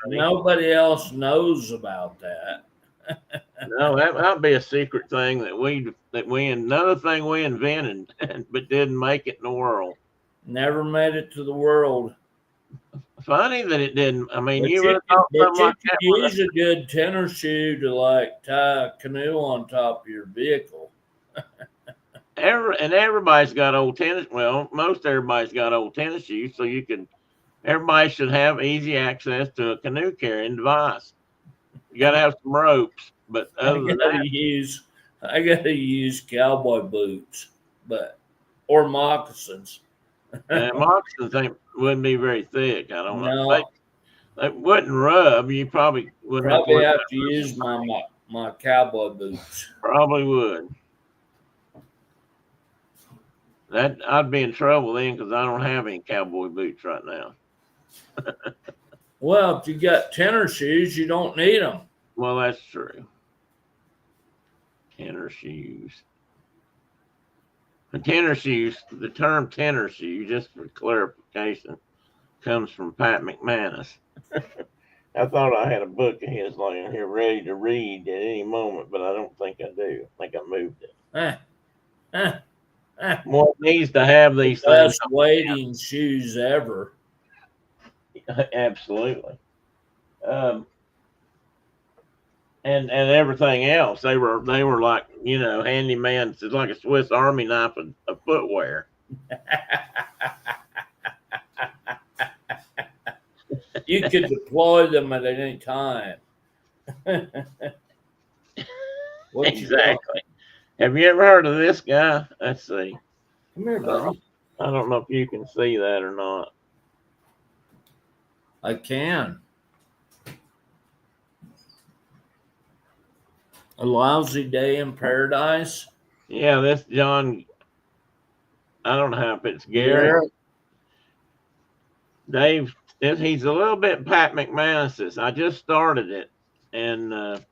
Nobody else knows about that. No, that might be a secret thing another thing we invented, but didn't make it in the world. Never made it to the world. Funny that it didn't. I mean, But you would have thought something like that. Use a good tennis shoe to like tie a canoe on top of your vehicle. Everybody's got old tennis. Well, most everybody's got old tennis shoes, so everybody should have easy access to a canoe carrying device. You got to have some ropes, but other than that, I gotta use cowboy boots, or moccasins. moccasins wouldn't be very thick. I don't know. No, They wouldn't rub. You probably wouldn't have to use my cowboy boots. Probably would. That I'd be in trouble then because I don't have any cowboy boots right now. Well, if you got tennis shoes, you don't need them. Well, that's true. Tennis shoes. The term tennis shoe, just for clarification, comes from Pat McManus. I thought I had a book of his laying here ready to read at any moment, but I don't think I do. I think I moved it. One needs to have these things. Best wading shoes ever. Absolutely. And everything else, they were like handyman. It's like a Swiss Army knife of footwear. You could deploy them at any time. Exactly. Have you ever heard of this guy? Let's see. Come here, buddy. I don't know if you can see that or not. I can. A Lousy Day in Paradise. Yeah, this John. I don't know if it's Gary. Dave. He's a little bit Pat McManus. I just started it, and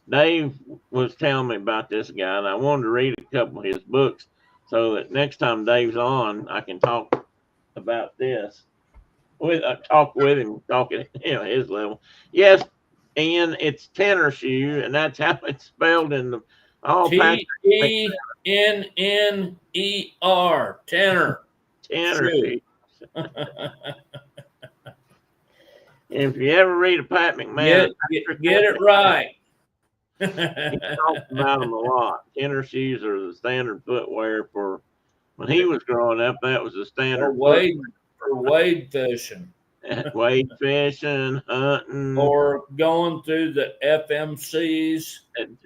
Dave was telling me about this guy, and I wanted to read a couple of his books so that next time Dave's on, I can talk about this. Talk with him, talk at his level. Yes, Ian, it's tenor shoe, and that's how it's spelled in the Tenner. Tenor shoe. If you ever read a Pat McMahon, get it right. He talks about them a lot. Tenor shoes are the standard footwear for when he was growing up. That was the standard for wade fishing. Wade fishing, hunting, or going through the FMCs. and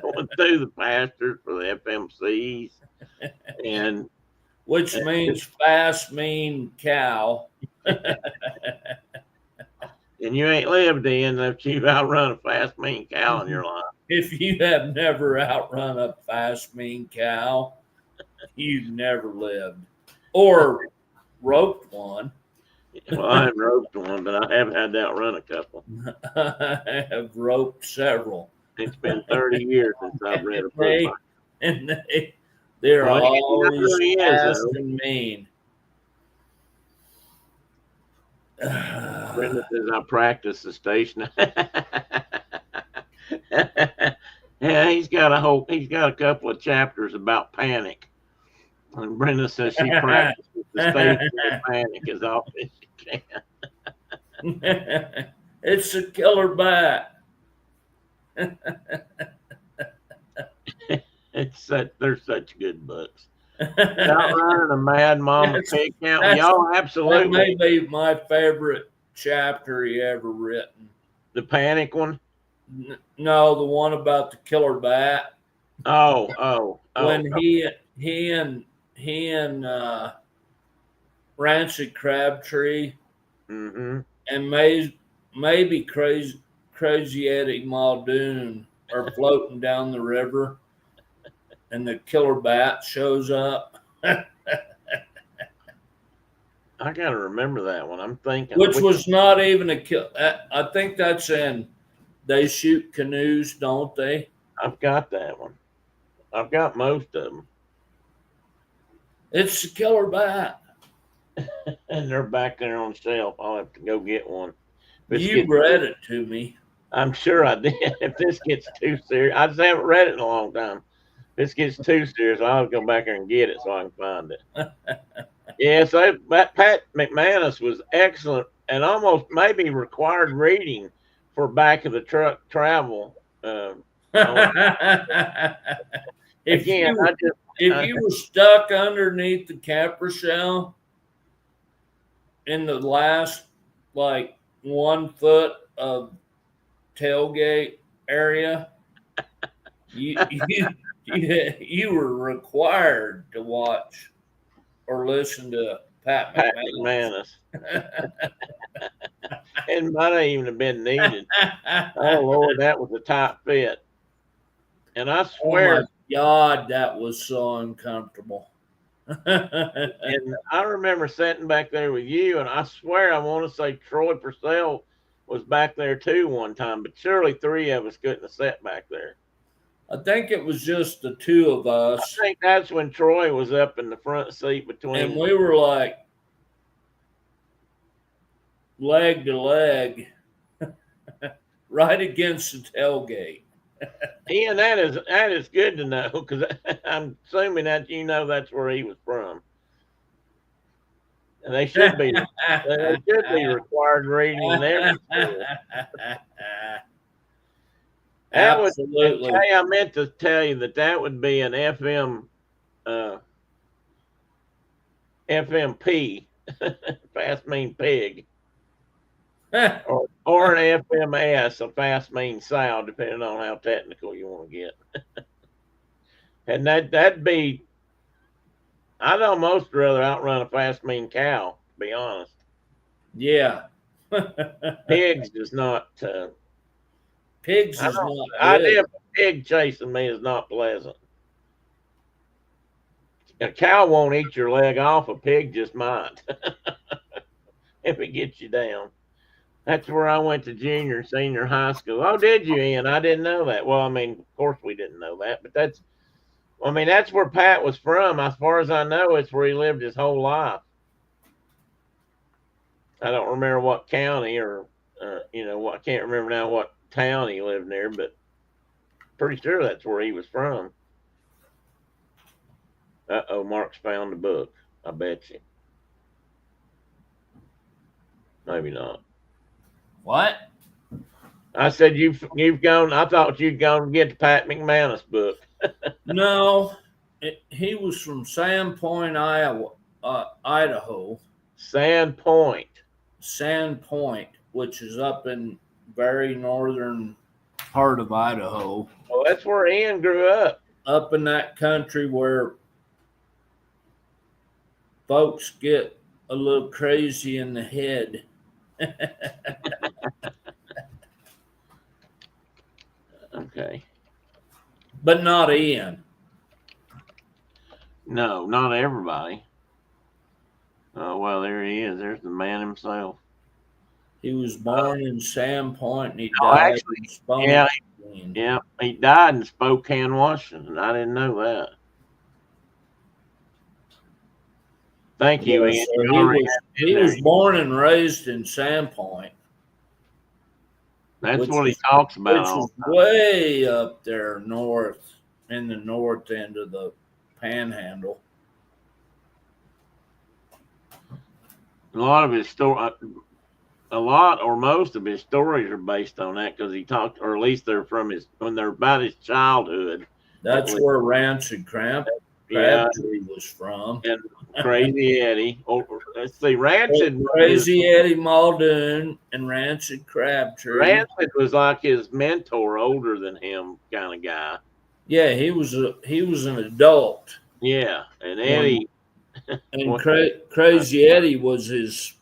going through the pastures for the FMCs, and, Which and means fast, mean cow. you ain't lived in if you've outrun a fast mean cow in your life. If you have never outrun a fast, mean cow, you've never lived or roped one. Well, I haven't roped one, but I have had to outrun a couple. I have roped several. It's been 30 years since I've read a And book like they're Well, he knows always who he is, fast though. and mean. Brenda says I practice the station. Yeah, he's got a couple of chapters about panic. And Brenda says she practices the station of panic as often as she can. It's a killer bat. They're such good books. Outrunning a Mad Mama That's- Pig Count. Y'all That absolutely. may be my favorite chapter he ever written. The panic one? No, the one about the killer bat. Oh. When he and Rancid Crabtree Mm-hmm. and maybe Crazy Eddie Muldoon are floating down the river, and the killer bat shows up. I gotta remember that one. I'm thinking Which was not even a kill. I think that's in They Shoot Canoes, don't they? I've got that one. I've got most of them, It's the killer bat. and they're back there on the shelf. I'll have to go get one. You read it to me. I'm sure I did. If this gets too serious, I just haven't read it in a long time. If this gets too serious, I'll go back there and get it so I can find it. Yeah, so that Pat McManus was excellent and almost maybe required reading for back of the truck travel. If you were stuck underneath the camper shell in the last like 1 foot of tailgate area, you were required to watch or listen to Pat McManus. It might not even have been needed. Oh Lord, that was a tight fit. And I swear, oh my God, that was so uncomfortable. and I remember sitting back there with you, and I swear I want to say Troy Purcell was back there too one time, but surely 3 of us couldn't have sat back there. I think it was just the 2 of us. I think that's when Troy was up in the front seat between. And we were like leg to leg, right against the tailgate. Ian, that is good to know because I'm assuming that that's where he was from. And they should be required reading in every school. Absolutely. I meant to tell you that would be an FMP, fast mean pig, or an FMS, a fast mean sow, depending on how technical you want to get. And that'd be, I'd almost rather outrun a fast mean cow, to be honest. Yeah. Pigs is not. Pigs is not good. Idea of a pig chasing me is not pleasant. A cow won't eat your leg off. A pig just might if it gets you down. That's where I went to junior and senior high school. Oh, did you, Ian? I didn't know that. Well, I mean, of course we didn't know that, but that's where Pat was from. As far as I know, it's where he lived his whole life. I don't remember what county or I can't remember now what town he lived near, but pretty sure that's where he was from. Mark's found the book. I bet you. Maybe not. What? I said you've gone. I thought you'd gone to get the Pat McManus book. No, he was from Sand Point, Idaho. Sand Point. Sand Point, which is up in very northern part of Idaho, Well, that's where Ian grew up. up in that country where folks get a little crazy in the head. Okay. But not Ian. No, not everybody. Oh, well, there he is. There's the man himself. He was born in Sand Point and he Oh, died actually, in yeah, Spokane. yeah. He died in Spokane, Washington. I didn't know that. Thank you, Yes, Ian. sir. You already had He it in was there. born and raised in Sand Point, That's which what he is talks about which all is the time. way up there north in the north end of the Panhandle. A lot of his story, a lot or most of his stories are based on that because he talked, or at least they're from his when they're about his childhood. At That's least, where Rancid yeah. Crabtree was from. And Crazy Eddie. Let's see, Crazy Eddie Muldoon and Rancid Crabtree. Rancid was like his mentor, older than him kind of guy. Yeah, he was an adult Yeah, and when Eddie. and Well, Crazy Eddie was his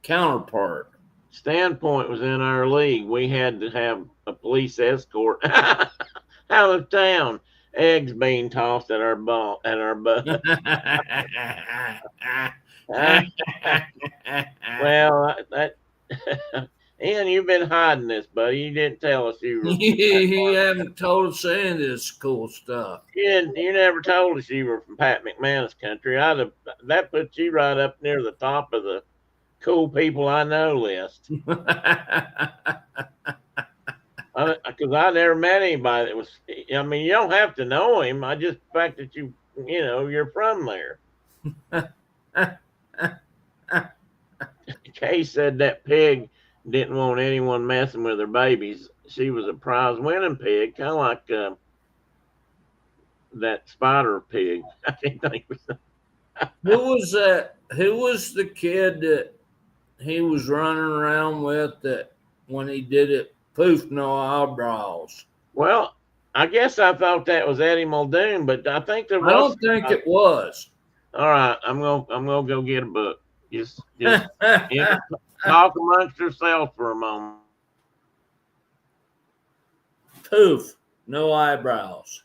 counterpart. Standpoint was in our league. We had to have a police escort out of town. Eggs being tossed at our ball at our butt. Well, that Ian, you've been hiding this, buddy. You didn't tell us you were from Pat. You haven't told us any of this cool stuff. You never told us you were from Pat McManus country. That puts you right up near the top of the cool people I know list. Because I never met anybody that was. I mean, you don't have to know him. I just the fact that you're from there. Kay said that pig didn't want anyone messing with her babies. She was a prize winning pig, kind of like that spider pig. I can't think of it. Who was that? Who was the kid that he was running around with that when he did it, poof, no eyebrows? Well, I guess I thought that was Eddie Muldoon, but I think there I was. don't think it was. All right, I'm gonna go get a book. Just talk amongst yourselves for a moment. Poof, no eyebrows.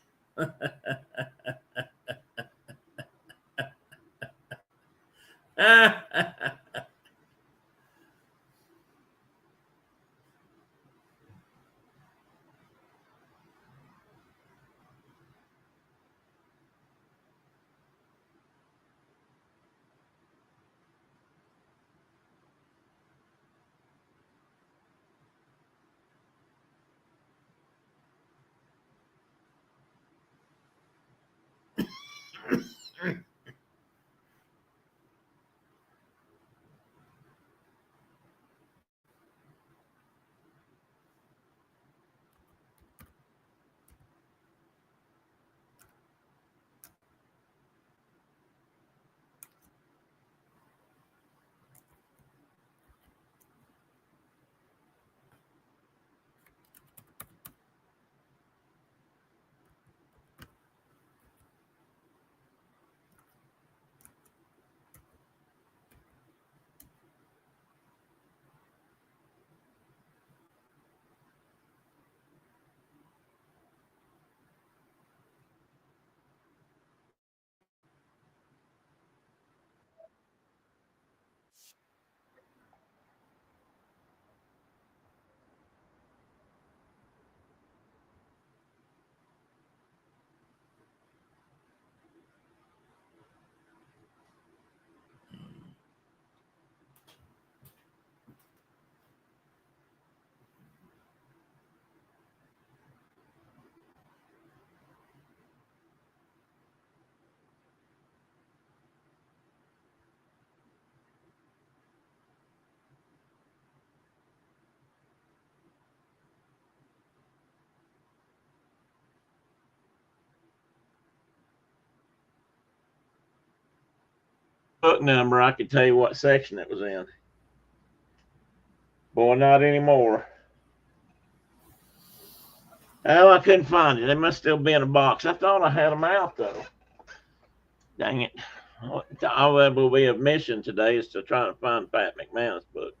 book number, I could tell you what section it was in. Boy, not anymore. Oh, I couldn't find it. They must still be in a box. I thought I had them out though. Dang it. All that will be a mission today is to try to find Pat McManus' book.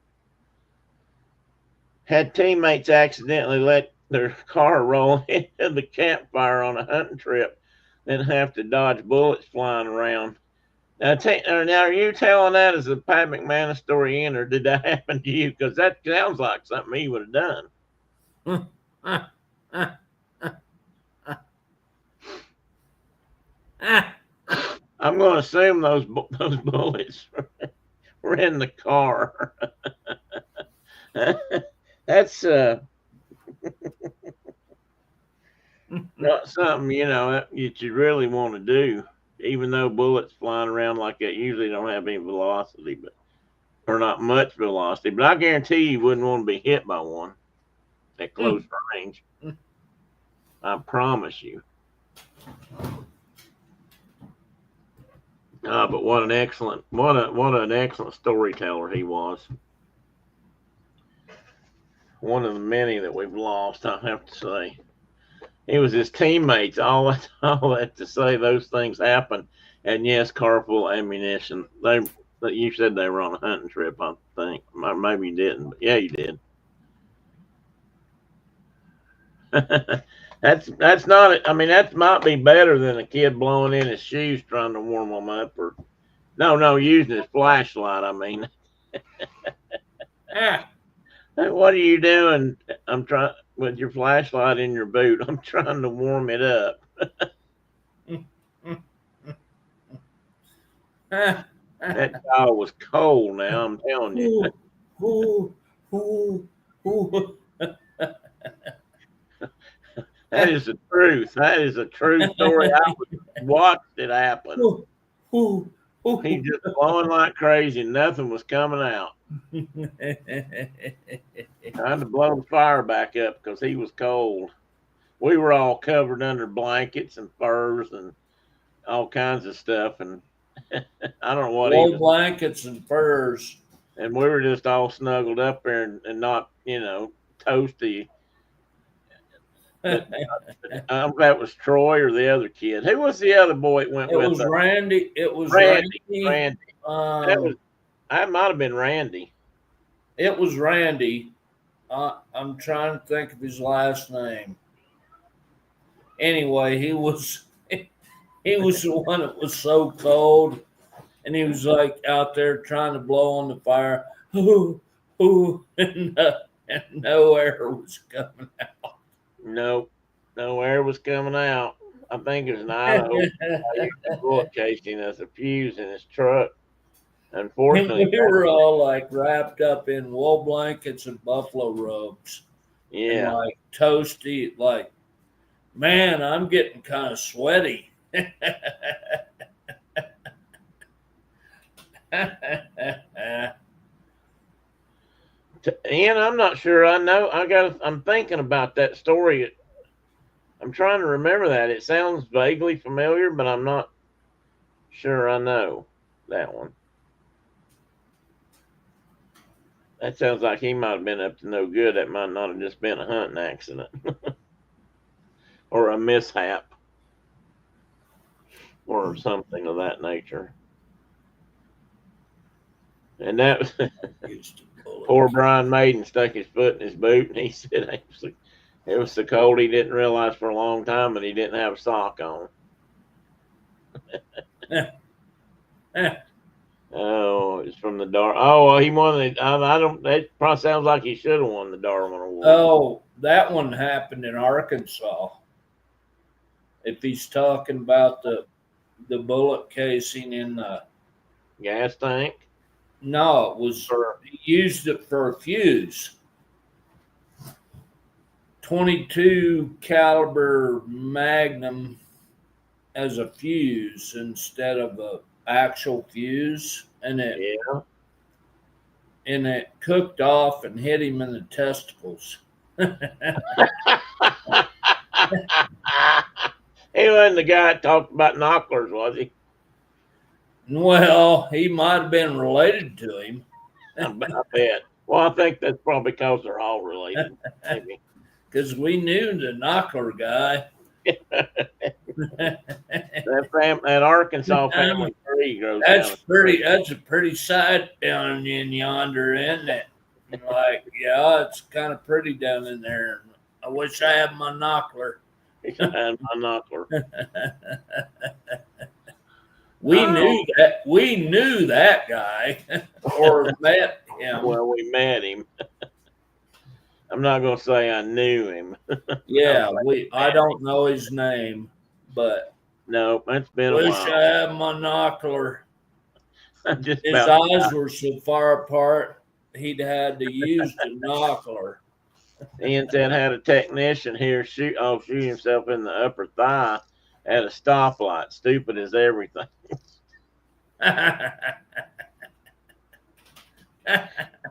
Had teammates accidentally let their car roll into the campfire on a hunting trip, then have to dodge bullets flying around. Now, are you telling that as a Pat McManus story in, or did that happen to you? Because that sounds like something he would have done. I'm going to assume those bullets were in the car. That's not something that you really want to do. Even though bullets flying around like that usually don't have any velocity, or not much velocity. But I guarantee you wouldn't want to be hit by one at close range. I promise you. But what an excellent storyteller he was. One of the many that we've lost, I have to say. He was his teammates. All that to say those things happen. And yes, car full of ammunition. You said they were on a hunting trip, I think. Maybe you didn't, but yeah, you did. that's not. I mean, that might be better than a kid blowing in his shoes trying to warm them up, or no, using his flashlight. I mean, what are you doing? I'm trying with your flashlight in your boot. I'm trying to warm it up. That dog was cold. Now I'm telling you. That is the truth. That is a true story. I watched it happen. He just blowing like crazy, and nothing was coming out. Trying to blow the fire back up because he was cold. We were all covered under blankets and furs and all kinds of stuff, and I don't know what Wool blankets and furs. And we were just all snuggled up there and not, toasty. But, that was Troy or the other kid. Who was the other boy that went with us? Randy. It was Randy. That might have been Randy. It was Randy. I'm trying to think of his last name. Anyway, he was the one that was so cold, and he was like out there trying to blow on the fire. And no air was coming out. Nope, no air was coming out. I think it was an Idaho bullet casing as a fuse in his truck. Unfortunately, we were all like wrapped up in wool blankets and buffalo robes. Yeah, and like toasty. Like, man, I'm getting kind of sweaty. Ian, I'm not sure. I'm thinking about that story. I'm trying to remember that. It sounds vaguely familiar, but I'm not sure I know that one. That sounds like he might have been up to no good. That might not have just been a hunting accident or a mishap or something of that nature. And that was poor Brian Maiden stuck his foot in his boot, and he said it was so cold he didn't realize for a long time that he didn't have a sock on. Oh, it's from the Darwin. Oh, well, he won it. I don't. That probably sounds like he should have won the Darwin Award. Oh, that one happened in Arkansas. If he's talking about the bullet casing in the gas tank. No, it was he used it for a fuse. 22 caliber Magnum as a fuse instead of a actual fuse, and it cooked off and hit him in the testicles. He wasn't the guy that talked about knocklers, was he? Well, he might have been related to him I bet. Well, I think that's probably because they're all related. Maybe. because we knew the knockler guy. That Arkansas family tree grows That's kind of pretty. straight. That's a pretty sight down in yonder, isn't it? Like, yeah, it's kind of pretty down in there. I wish I had my knockler. And my knockler. We Oh, knew that. We knew that guy, or met him. well, we met him. I'm not going to say I knew him. I'll Yeah, say we. we I met him. don't know his name, but No, it's been a wish while. I had my knockler. I just His about eyes were so far apart, he'd had to use the knockler. Ian said had a technician here shoot himself in the upper thigh at a stoplight. Stupid as everything.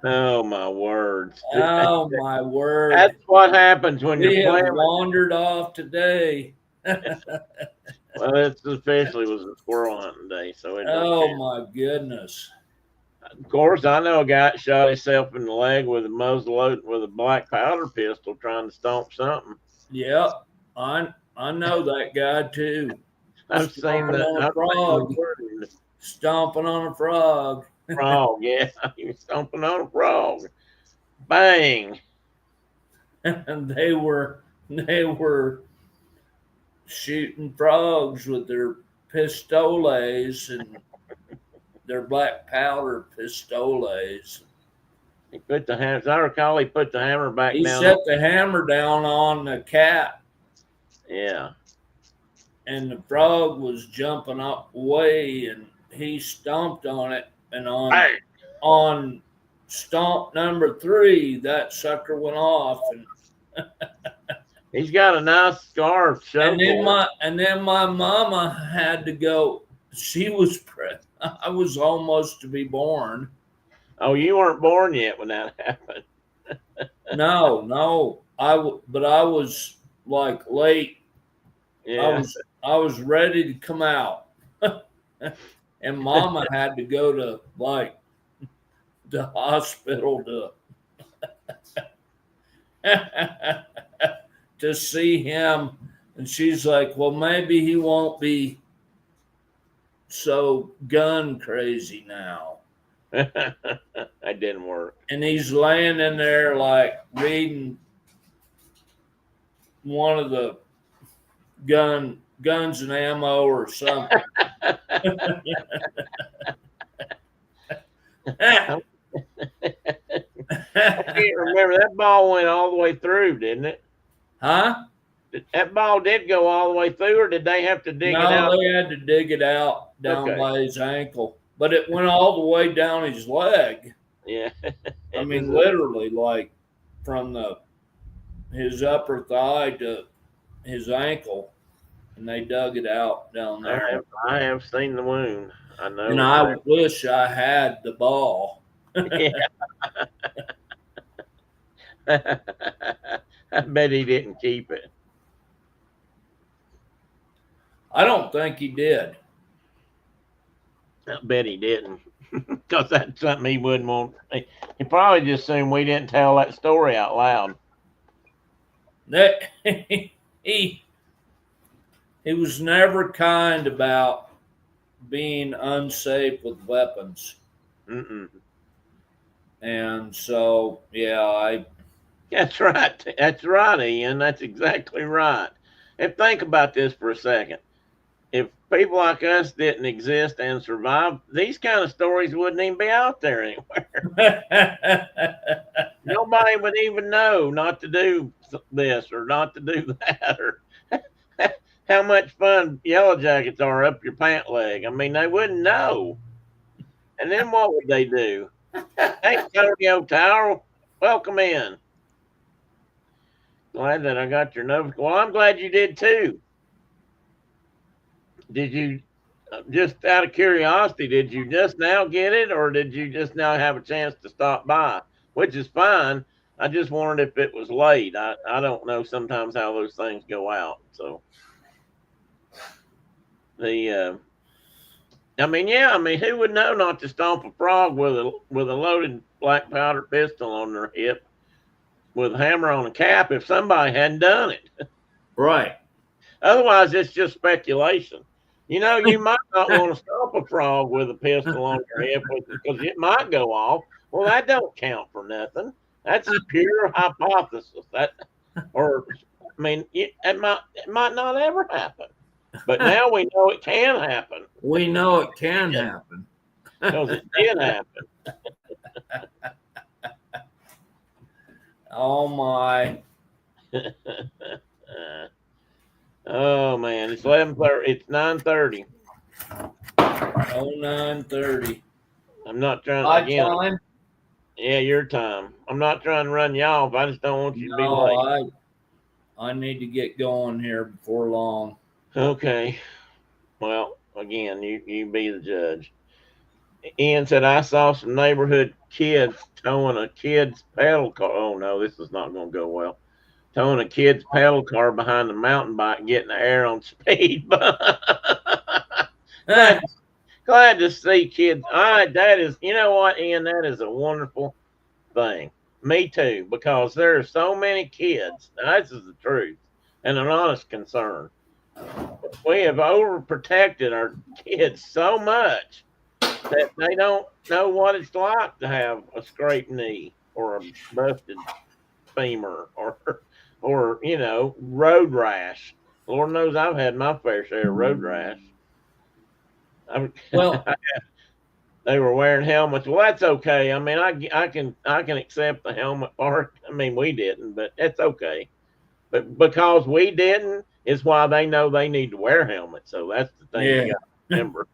Oh my words. Oh my That's word. what happens when you're We have playing. wandered off today. Well, it's officially was a squirrel hunting day, so it don't Oh count. my goodness. Of course, I know a guy that shot himself in the leg with a muzzle loaded with a black powder pistol trying to stomp something. Yep. I know that guy too. I've seen Stomping the on a I've seen the frog. word Stomping on a frog. frog. Yeah, he was stomping on a frog. Bang! And they were shooting frogs with their pistoles and their black powder pistoles. He put the hammer. As I recall, he put the hammer back He down on. set the hammer down on the cat, Yeah. and the frog was jumping up way, and he stomped on it, and Bang! on stomp number 3, that sucker went off, He's got a nice scar to show and then for it. my mama had to go. She was I was almost to be born. Oh, you weren't born yet when that happened. No, but I was like late. Yeah. I was ready to come out, and Mama had to go to like the hospital to see him, and she's like, "Well, maybe he won't be so gun crazy now." That didn't work. And he's laying in there like reading one of the guns and ammo or something. I can't remember. That ball went all the way through, didn't it? Huh? That ball did go all the way through, or did they have to dig it No, out? they had to dig it out down Okay. by his ankle, but it went all the way down his leg. Yeah. I mean, literally, like from his upper thigh to his ankle, and they dug it out down there. I have seen the wound. I know. And I wish I had the ball. Yeah. I bet he didn't keep it. I don't think he did. I bet he didn't. Because that's something he wouldn't want. He probably just assumed we didn't tell that story out loud. That he was never kind about being unsafe with weapons. Mm-mm. And so, yeah, That's right. That's right, Ian. That's exactly right. And think about this for a second. If people like us didn't exist and survive, these kind of stories wouldn't even be out there anywhere. Nobody would even know not to do this or not to do that, or how much fun yellow jackets are up your pant leg. I mean, they wouldn't know. And then what would they do? Hey, Antonio Tower, welcome in. Glad that I got your notification. Well, I'm glad you did too. Did you, just out of curiosity, did you just now get it, or did you just now have a chance to stop by? Which is fine. I just wondered if it was late. I don't know sometimes how those things go out. So the I mean, yeah, I mean, who would know not to stomp a frog with a loaded black powder pistol on their hip with a hammer on a cap if somebody hadn't done it? Right. Otherwise, it's just speculation. You know, you might not want to stomp a frog with a pistol on your hip because it might go off. Well, that don't count for nothing. That's pure hypothesis. That, or I mean, it might not ever happen, but now we know it can happen We know it can happen. because it did happen. Oh my. Oh man, it's 11:30. It's 9:30. Oh, 9:30. I'm not trying My again. time? Yeah, your time. I'm not trying to run you off. I just don't want you to be No, late. I need to get going here before long. Okay. Well, again, you be the judge. Ian said I saw some neighborhood kids towing a kid's pedal car. Oh no, this is not going to go well. Towing a kid's pedal car behind a mountain bike, getting the air on speed. glad, glad to see kids. All right, that is, you know what, Ian, that is a wonderful thing. Me too, because there are so many kids. Now, this is the truth and an honest concern. We have overprotected our kids so much that they don't know what it's like to have a scraped knee or a busted femur or road rash. Lord knows I've had my fair share of road rash. Well, They were wearing helmets. Well, that's okay. I mean, I can accept the helmet part. I mean, we didn't, but it's okay. But because we didn't, is why they know they need to wear helmets. So that's the thing you yeah. got to remember.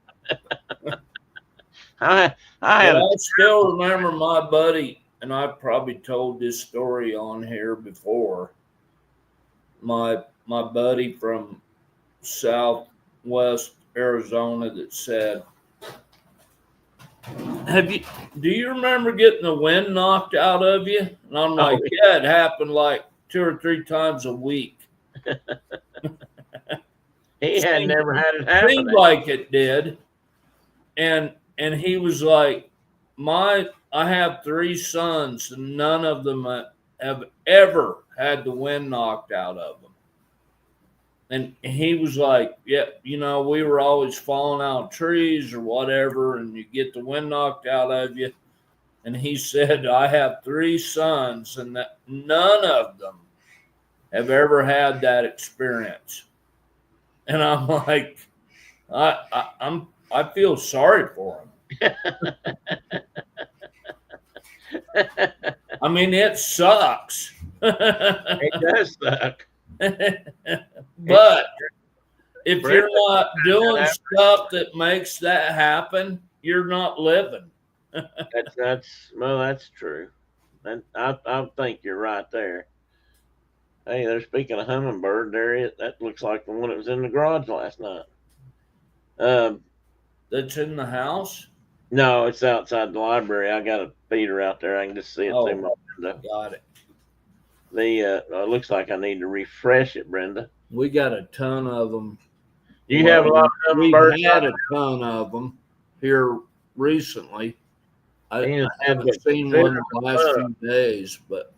I I But had a I still remember my buddy, and I probably told this story on here before. My buddy from Southwest Arizona that said, "Have you? Do you remember getting the wind knocked out of you?" And I'm oh like, "Yeah, it happened like 2 or 3 times a week. he had Seemed, never had it happen. seemed like it did." And he was like, I have 3 sons, and none of them have ever had the wind knocked out of them. And he was like, yeah, we were always falling out of trees or whatever, and you get the wind knocked out of you. And he said, I have 3 sons, and that none of them have ever had that experience. And I'm like, I feel sorry for him. I mean, it sucks. It does suck. But if Brenda, you're not doing stuff that makes that happen, you're not living. that's true. And I think you're right there. Hey, they're speaking of hummingbird. There is that looks like the one that was in the garage last night. Um, That's in the house. no, it's outside the library. I got a feeder out there. I can just see it through my Oh, window. got it. It looks like I need to refresh it, Brenda. We got a ton of them. Do you have a lot of We've hummingbirds? had a ton of them here recently. I haven't seen one in the last few days, but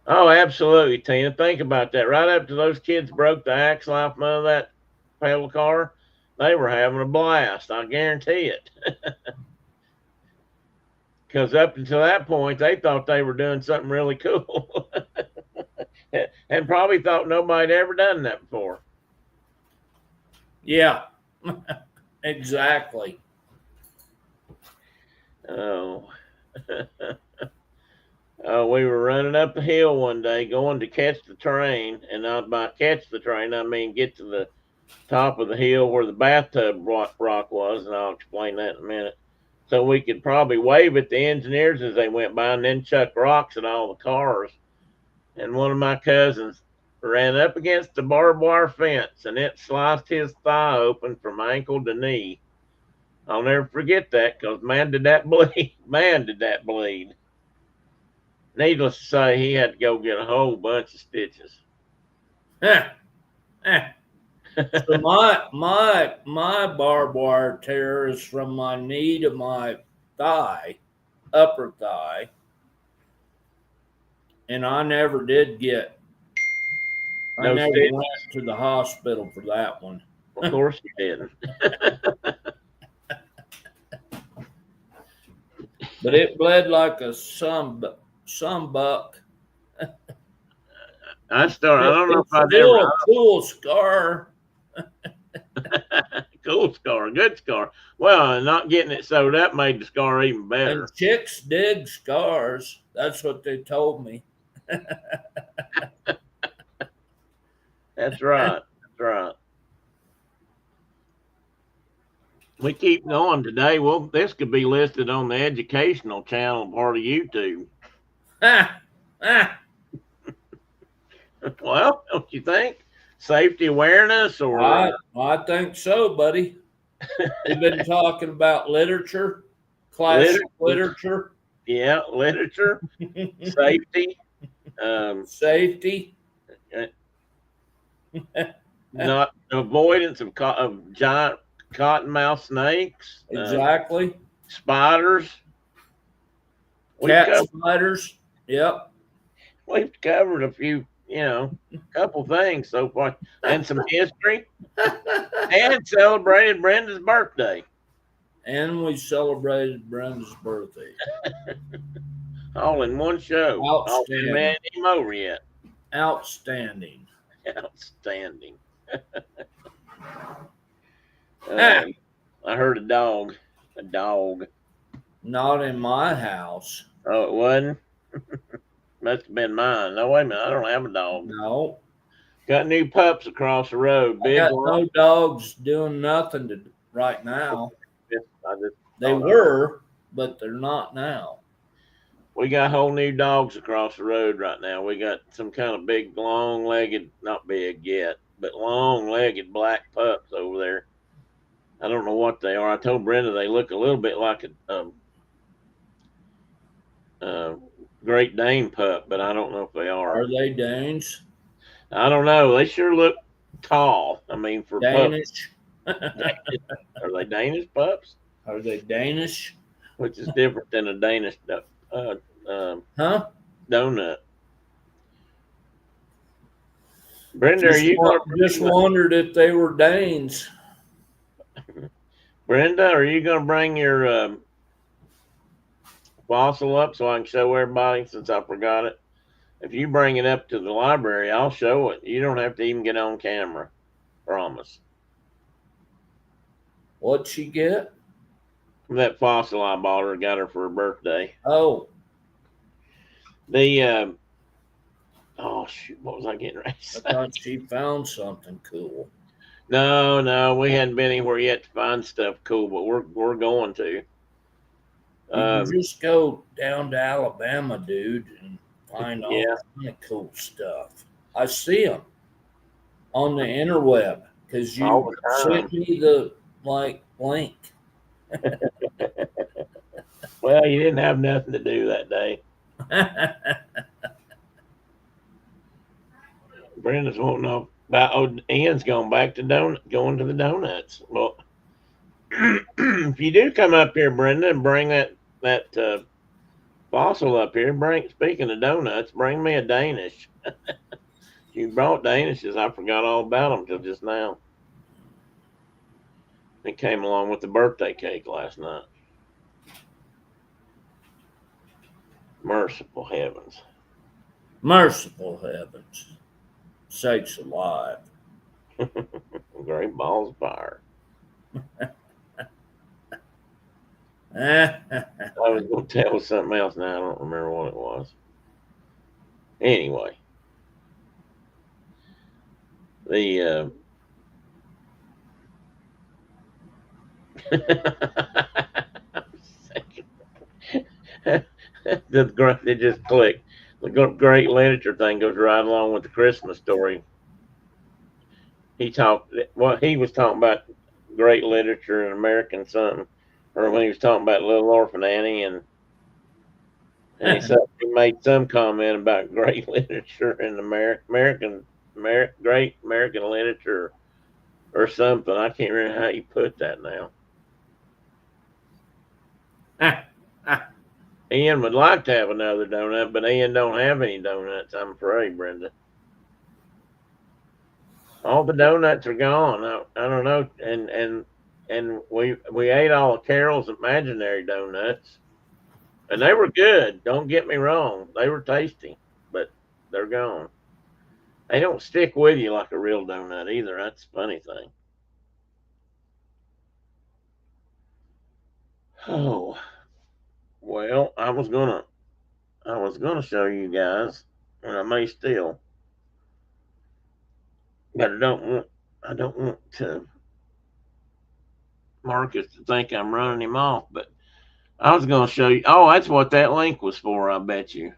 Oh, absolutely, Tina. Think about that. Right after those kids broke the axle off of that pedal car, they were having a blast. I guarantee it. Because up until that point, they thought they were doing something really cool, and probably thought nobody had ever done that before. yeah, exactly. Oh. We were running up a hill one day going to catch the train, and by catch the train, I mean get to the top of the hill where the bathtub rock was, and I'll explain that in a minute. So we could probably wave at the engineers as they went by and then chuck rocks at all the cars. And one of my cousins ran up against the barbed wire fence, and it sliced his thigh open from ankle to knee. I'll never forget that because man, did that bleed. Man, did that bleed. Needless to say, he had to go get a whole bunch of stitches. So my barbed wire tear is from my knee to my thigh, upper thigh, and I never did get. I No never stitch. went to the hospital for that one, Of course you didn't. but it bled like a some buck. I don't know if It's I'd ever. still a cool scar. Cool scar, good scar. Well, not getting it sewed up made the scar even And better. chicks dig scars. That's what they told me. That's right. That's right. We keep going today. Well, this could be listed on the educational channel part of YouTube. Ah, ah. Well, don't you think? Safety awareness or I think so, buddy. We've been talking about literature, classic literature? literature, Yeah, literature, safety, um, safety. uh, not avoidance of giant cottonmouth snakes, Exactly. spiders. We've Cat covered spiders. Yep. we've covered a few, couple things so far, and some history, and celebrated Brenda's birthday, And we celebrated Brenda's birthday. all in one show. Oh, man, Outstanding. ain't over yet. Outstanding. Outstanding. Ah, I heard a dog. A dog. not in my house. Oh, it wasn't. Must have been mine. No, wait a minute. I don't have a dog. No. Got new pups across the road. I Big got one. no dogs doing nothing right now. I just They thought were, but they're not now. we got whole new dogs across the road right now. We got some kind of big, long-legged, not big yet, but long-legged black pups over there. I don't know what they are. I told Brenda they look a little bit like a Great Dane pup, but I don't know if they are. Are they Danes? I don't know. They sure look tall. I mean, for Danish? pups, are they Danish pups? Are they Danish? Which is different than a Danish Huh? donut. Brenda, are you going to Just wondered if they were Danes. Brenda, are you going to bring your fossil up so I can show everybody? Since I forgot it, if you bring it up to the library, I'll show it. You don't have to even get on camera. Promise. What'd she get? That fossil I bought her, got her for her birthday. Oh, The oh shoot, what was I getting ready to say? I thought she found something cool. No, we hadn't been anywhere yet to find stuff cool, but we're going to. You can just go down to Alabama, dude, and find all kind of cool stuff. I see them on the interweb because you sent me the link. Well, you didn't have nothing to do that day. Brenda's wanting to know about Ian's going back to going to the donuts. Well, if you do come up here, Brenda, and bring that fossil up here, speaking of donuts, bring me a Danish. You brought Danishes. I forgot all about them till just now. It came along with the birthday cake last night. Merciful heavens. Merciful heavens. Sakes alive. Great balls of fire. I was going to tell something else now. I don't remember what it was. Anyway. The it just clicked. The great literature thing goes right along with the Christmas story. He was talking about great literature and American something, or when he was talking about Little Orphan Annie, and he made some comment about great literature and great American literature. or something. I can't remember how you put that now. Ian would like to have another donut, but Ian don't have any donuts, I'm afraid, Brenda. All the donuts are gone. I don't know, and we ate all of Carol's imaginary donuts, and they were good. Don't get me wrong, they were tasty, but they're gone. They don't stick with you like a real donut either. That's the funny thing. Oh well, I was gonna show you guys, and I may still, but I don't want to Marcus to think I'm running him off. But I was gonna show you. Oh, that's what that link was for. I bet you.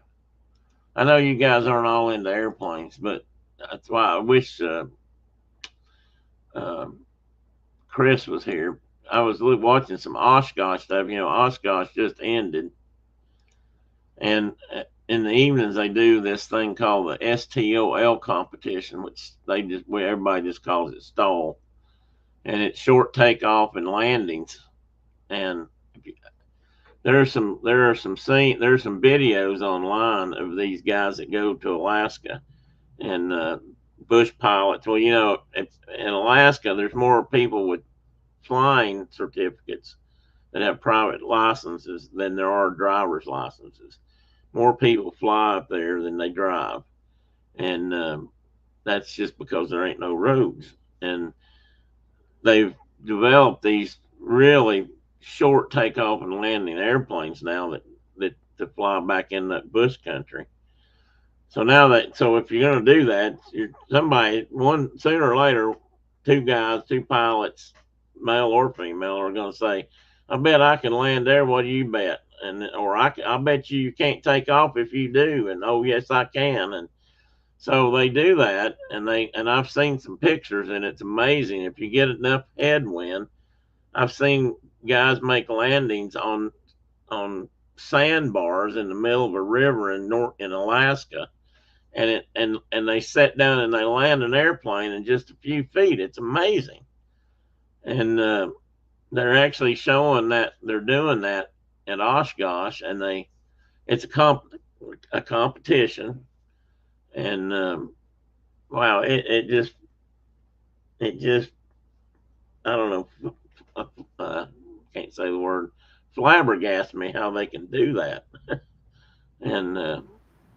I know you guys aren't all into airplanes, but that's why I wish uh, Chris was here. I was watching some Oshkosh stuff. Oshkosh just ended, and in the evenings they do this thing called the STOL competition, which where everybody just calls it stall, and it's short takeoff and landings. And there's some videos online of these guys that go to Alaska and bush pilots. Well, in Alaska, there's more people with flying certificates that have private licenses than there are driver's licenses. More people fly up there than they drive, and that's just because there ain't no roads. And they've developed these really short takeoff and landing airplanes now that to fly back in that bush country. So if you're going to do that, somebody one sooner or later, two pilots, male or female, are going to say, "I bet I can land there. What do you bet?" Or I bet you can't take off if you do. And oh yes, I can. And so they do that, and I've seen some pictures, and it's amazing if you get enough headwind. I've seen guys make landings on sandbars in the middle of a river in Alaska, and they sit down and they land an airplane in just a few feet. It's amazing, and they're actually showing that they're doing that at Oshkosh, and it's a competition, and wow, it just I don't know, can't say the word, flabbergasted me how they can do that, and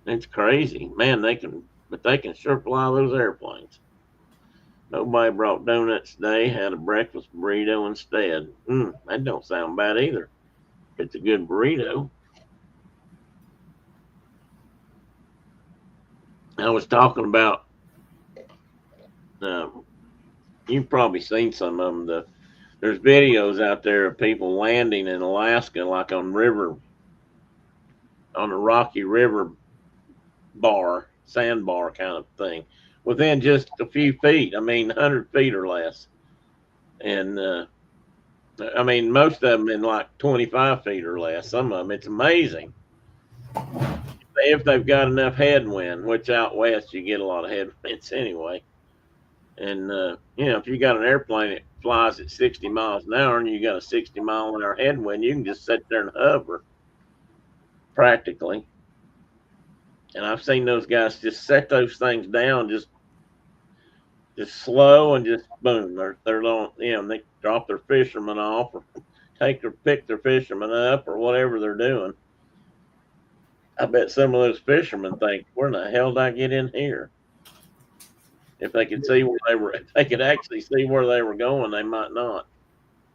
it's crazy, man. They can sure fly those airplanes. Nobody brought donuts today. Had a breakfast burrito instead. That don't sound bad either. It's a good burrito. I was talking about. Uh, you've probably seen some of them. There's videos out there of people landing in Alaska, like on a rocky river sandbar kind of thing, within just a few feet. I mean, 100 feet or less, and I mean, most of them in like 25 feet or less. Some of them, it's amazing if they've got enough headwind. Which out west you get a lot of headwinds anyway. And if you got an airplane that flies at 60 miles an hour and you got a 60-mile-an-hour headwind, you can just sit there and hover practically. And I've seen those guys just set those things down, just slow, and just boom, they're on. They drop their fishermen off, or pick their fishermen up, or whatever they're doing. I bet some of those fishermen think, "Where in the hell did I get in here?" If they could see where if they could actually see where they were going, they might not.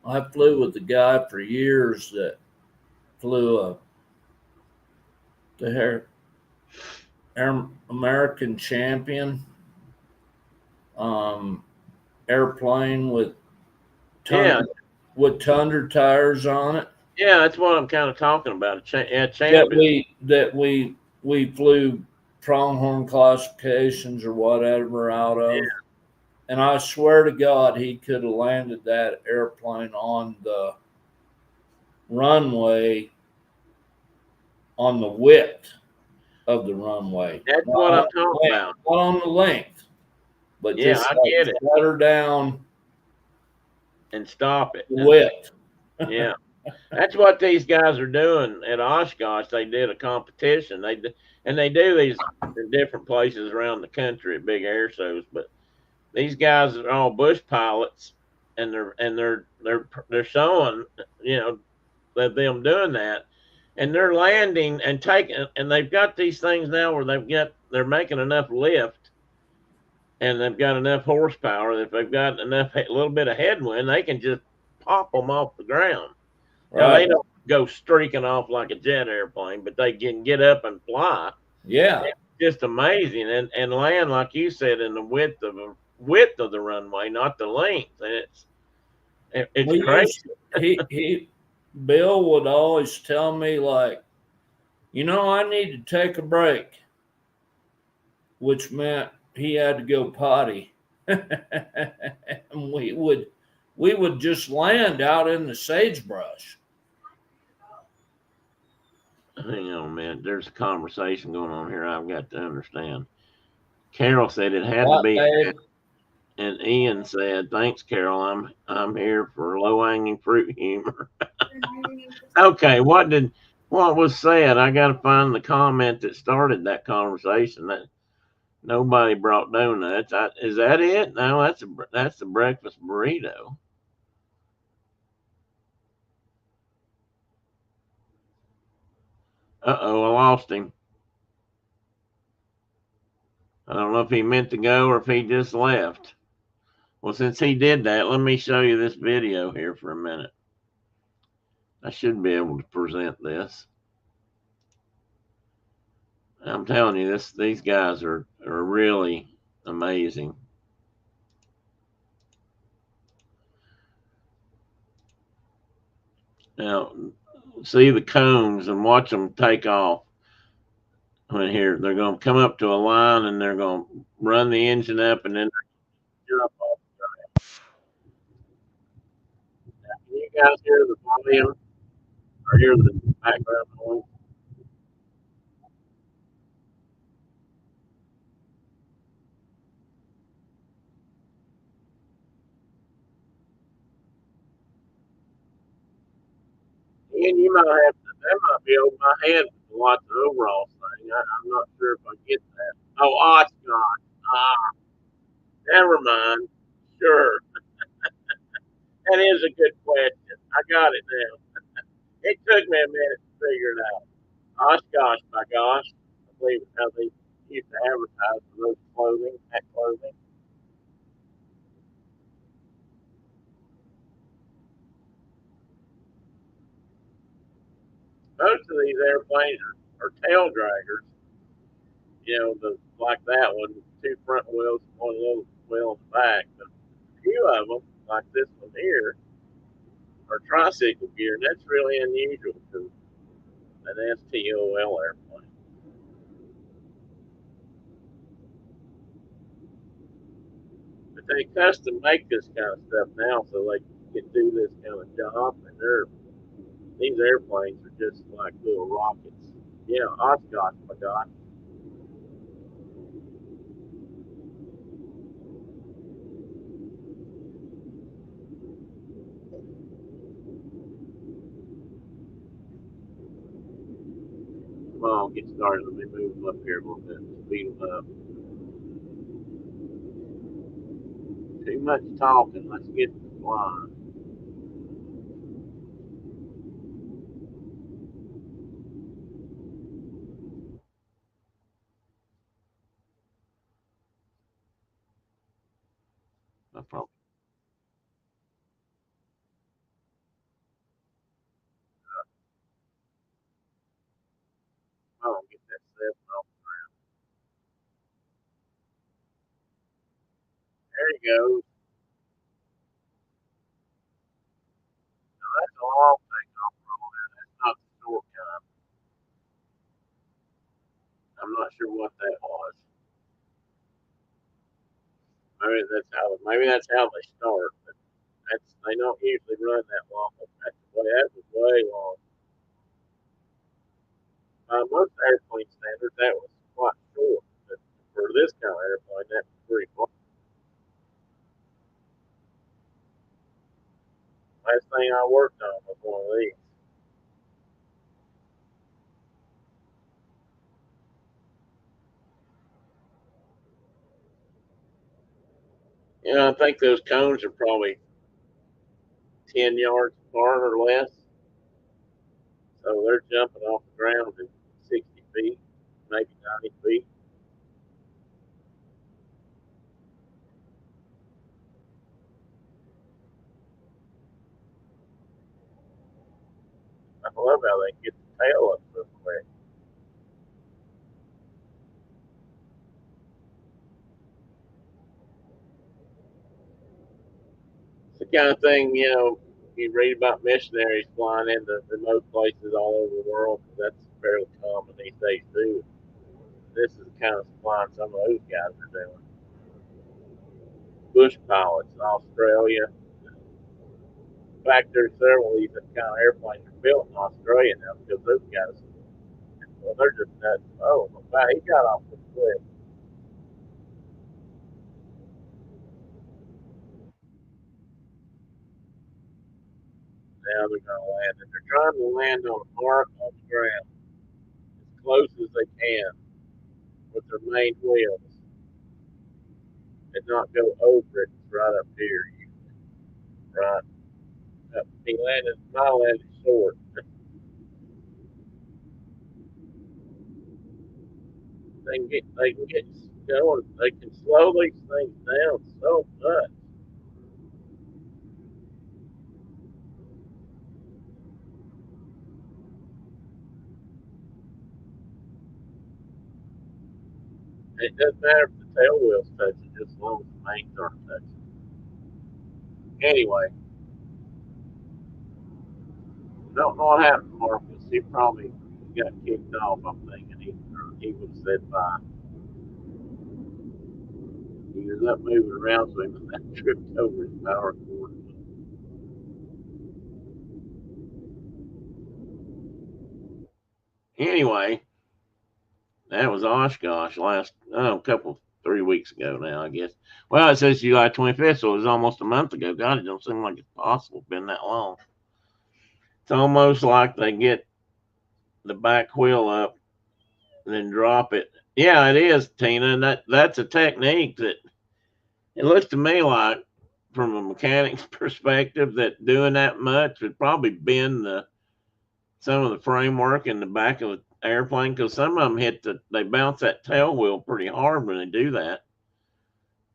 I flew with a guy for years that flew the Air American Champion airplane with Yeah, tundra tires on it. yeah, that's what I'm kind of talking about. That Champion. we flew pronghorn classifications or whatever out of. And I swear to God, he could have landed that airplane on the runway on the width of the runway. That's what I'm talking about. Not on the length, but Yeah, just I like get it. shut her down and stop it. And Whipped. yeah, that's what these guys are doing at Oshkosh. They did a competition. And they do these in different places around the country at big air shows. But these guys are all bush pilots, and they're showing, you know, that them doing that, and they're landing and taking, and they've got these things now where they're making enough lift, and they've got enough horsepower that if they've got enough a little bit of headwind, they can just pop them off the ground. Now they Right. don't go streaking off like a jet airplane, but they can get up and fly. Yeah. It's just amazing, and land like you said in the width of the runway, not the length. And it's We crazy. used Bill would always tell me, like, I need to take a break, which meant he had to go potty. And we would just land out in the sagebrush. Hang on a minute. There's a conversation going on here I've got to understand. Carol said it had to What, be, babe? and Ian said, "Thanks, Carol. I'm here for low hanging fruit humor." Okay, what was said? I got to find the comment that started that conversation. That nobody brought donuts. Is that it? No, that's the breakfast burrito. Uh-oh, I lost him. I don't know if he meant to go or if he just left. Well, since he did that, let me show you this video here for a minute. I should be able to present this. I'm telling you, these guys are really amazing. Now, see the cones and watch them take off. When here, they're going to come up to a line and they're going to run the engine up and then jump off. Can you guys hear the volume or hear the background noise? And you might have to, that might be over my head to watch the overall thing. I'm not sure if I get that. Oh, Oshkosh. Ah, never mind. Sure. That is a good question. I got it now. It took me a minute to figure it out. Oshkosh, my gosh. I believe it's how they used to advertise for those that clothing. Most of these airplanes are tail draggers, like that one, two front wheels, one little wheel in the back. But a few of them, like this one here, are tricycle gear, and that's really unusual for an STOL airplane. But they custom make this kind of stuff now so they can do this kind of job, and these airplanes are just like little rockets. Yeah, Oshkosh, my God. Come on, get started. Let me move them up here a little bit. Speed them up. Too much talking. Let's get flying. No problem. Come on, get that seven off. There you go. Now, that's a long takeoff roll there. That's not the short kind. I'm not sure what that was. Maybe that's how they start. But they don't usually run that long. That was way long. Most airplane standards, that was quite short. But for this kind of airplane, that was pretty long. Last thing I worked on was one of these. I think those cones are probably 10 yards apart or less. So they're jumping off the ground at 60 feet, maybe 90 feet. I love how they get the tail up so quick. It's the kind of thing, you read about missionaries flying into remote places all over the world, because that's fairly common these days too. This is the kind of flying some of those guys are doing. Bush pilots in Australia. In fact, there's several of these kind of airplanes are built in Australia now because those guys, well, they're just nuts. Oh, wow, he got off the cliff. Now they're going to land, and they're trying to land on a mark on the ground as close as they can with their main wheels and not go over it. It's right up here, right? He landed, my landed short. They can get going. They can slow these things down so much. It doesn't matter if the tail wheels touch it, just as long as the mains aren't touching. Anyway, don't know what happened to Marcus. He probably got kicked off. I'm thinking he would have said bye. He was up moving around, so he must have tripped over his power cord. Anyway, that was Oshkosh last, couple, 3 weeks ago now, I guess. Well, it says July 25th, so it was almost a month ago. God, it don't seem like it's possible it's been that long. It's almost like they get the back wheel up and then drop it. Yeah, it is, Tina, and that's a technique that it looks to me like, from a mechanic's perspective, that doing that much would probably bend some of the framework in the back of the airplane, because some of them they bounce that tail wheel pretty hard when they do that,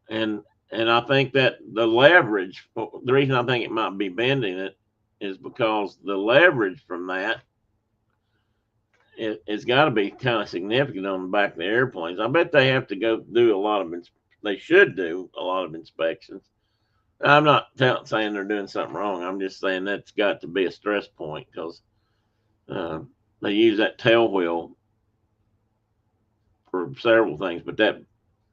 and I think that the leverage, the reason I think it might be bending it, is because the leverage from that it's got to be kind of significant on the back of the airplanes. I bet they have to go do a lot of they should do a lot of inspections. I'm not saying they're doing something wrong. I'm just saying that's got to be a stress point, because uh, they use that tail wheel for several things. But that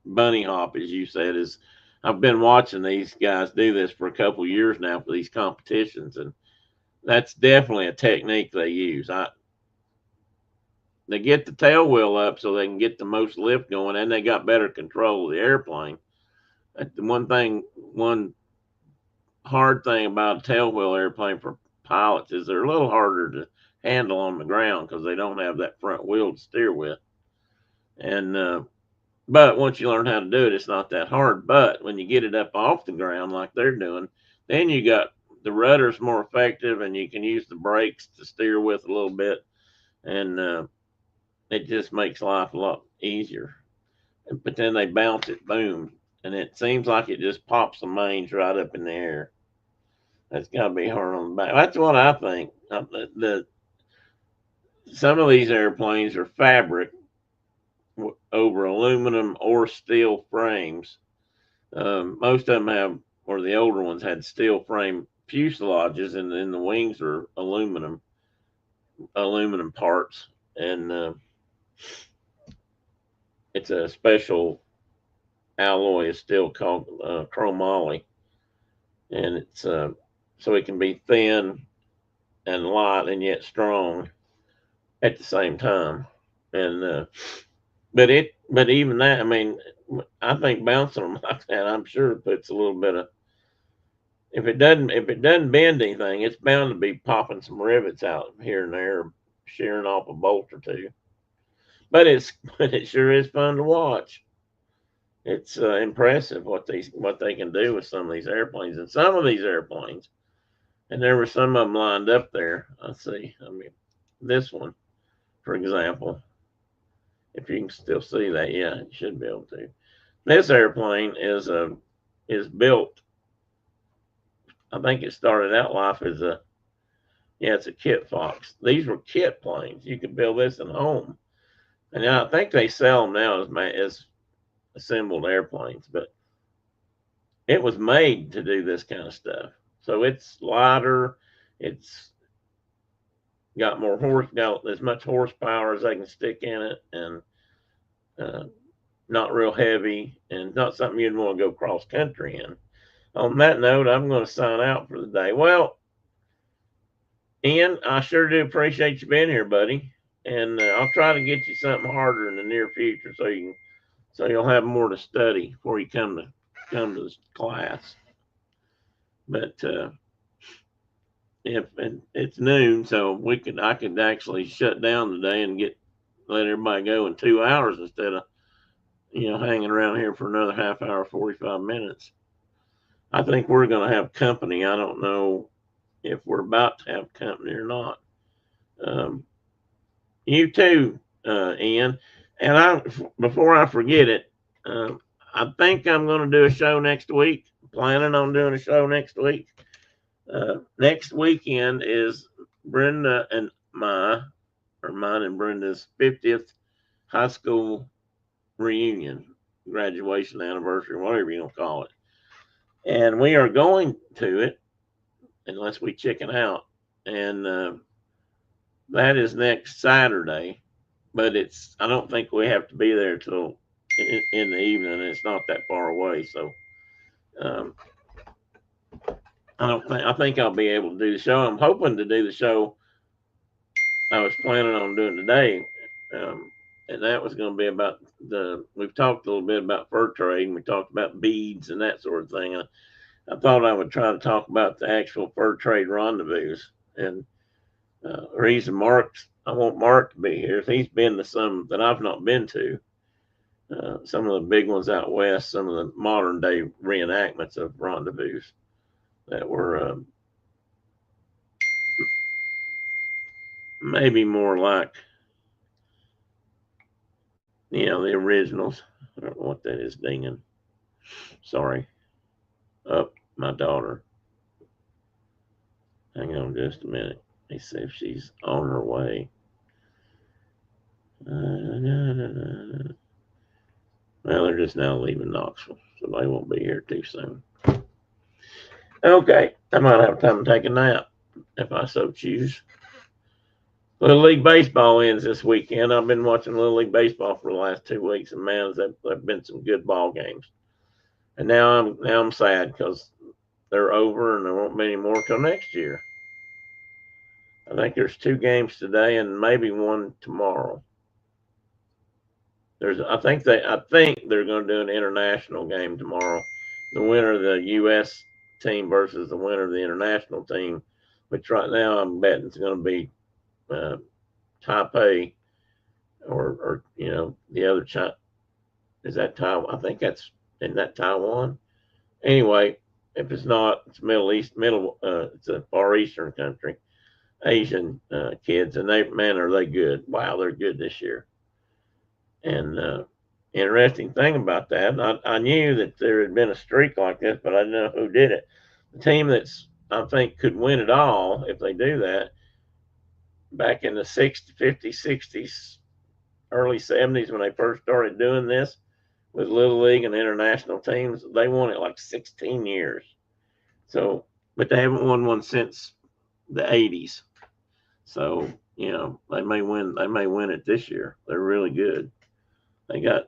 bunny hop, as you said, is, I've been watching these guys do this for a couple of years now for these competitions, and that's definitely a technique they use. They get the tail wheel up so they can get the most lift going, and they got better control of the airplane. That's the one hard thing about a tail wheel airplane for pilots is they're a little harder to handle on the ground because they don't have that front wheel to steer with. And but once you learn how to do it, it's not that hard. But when you get it up off the ground like they're doing, then you got the rudder's more effective, and you can use the brakes to steer with a little bit, and it just makes life a lot easier. But then they bounce it, boom, and it seems like it just pops the mains right up in the air. That's got to be hard on the back. That's what I think. Some of these airplanes are fabric over aluminum or steel frames. Most of them have, or the older ones had steel frame fuselages, and then the wings are aluminum parts, and it's a special alloy of steel called chromoly, and it's so it can be thin and light and yet strong at the same time. And but even that, I mean, I think bouncing them like that, I'm sure it puts a little bit of if it doesn't bend anything, it's bound to be popping some rivets out here and there, shearing off a bolt or two. But it sure is fun to watch. It's impressive what they can do with some of these airplanes, and some of these airplanes. And there were some of them lined up there. Let's see. I mean, this one, for example, if you can still see that, yeah, you should be able to. This airplane is built. I think it started out life as it's a kit fox. These were kit planes. You could build this at home, and I think they sell them now as assembled airplanes. But it was made to do this kind of stuff. So it's lighter. It's got as much horsepower as they can stick in it, and uh, not real heavy, and not something you'd want to go cross country in. On that note, I'm going to sign out for the day. Well, Ian, I sure do appreciate you being here, buddy, and I'll try to get you something harder in the near future so you'll have more to study before you come to this class. But if and it's noon, so I could actually shut down today and let everybody go in 2 hours instead of hanging around here for another half hour, 45 minutes. I think we're going to have company. I don't know if we're about to have company or not. Um, you too, Ian. And before I forget it, I think I'm going to do a show next week. Planning on doing a show next week. Next weekend is Brenda and mine and Brenda's 50th high school reunion, graduation anniversary, whatever you want to call it. And we are going to it unless we chicken out. And that is next Saturday. But I don't think we have to be there till in the evening. It's not that far away. So um, I think I'll be able to do the show. I'm hoping to do the show I was planning on doing today. And that was going to be about we've talked a little bit about fur trade, and we talked about beads and that sort of thing. I thought I would try to talk about the actual fur trade rendezvous. And the reason I want Mark to be here is he's been to some that I've not been to. Some of the big ones out west, some of the modern day reenactments of rendezvous that were maybe more like, the originals. I don't know what that is dinging. Sorry. Up, my daughter. Hang on just a minute. Let's see if she's on her way. Well, they're just now leaving Knoxville, so they won't be here too soon. Okay, I might have time to take a nap if I so choose. Little League Baseball ends this weekend. I've been watching Little League Baseball for the last 2 weeks, and man, there've been some good ball games. And now I'm sad because they're over and there won't be any more till next year. I think there's 2 games today and maybe one tomorrow. I think they're going to do an international game tomorrow. The winner of the U.S. team versus the winner of the international team, which right now I'm betting it's going to be Taipei or the other China. Is that Taiwan? I think isn't that Taiwan? Anyway, if it's not, it's it's a Far Eastern country, Asian kids, and are they good? Wow, they're good this year. And interesting thing about that, I knew that there had been a streak like this, but I didn't know who did it. The team that's I think could win it all if they do that. Back in the 50s, 60s, early 70s, when they first started doing this with Little League and international teams, they won it like 16 years. So, but they haven't won one since the 80s. So, they may win. They may win it this year. They're really good. I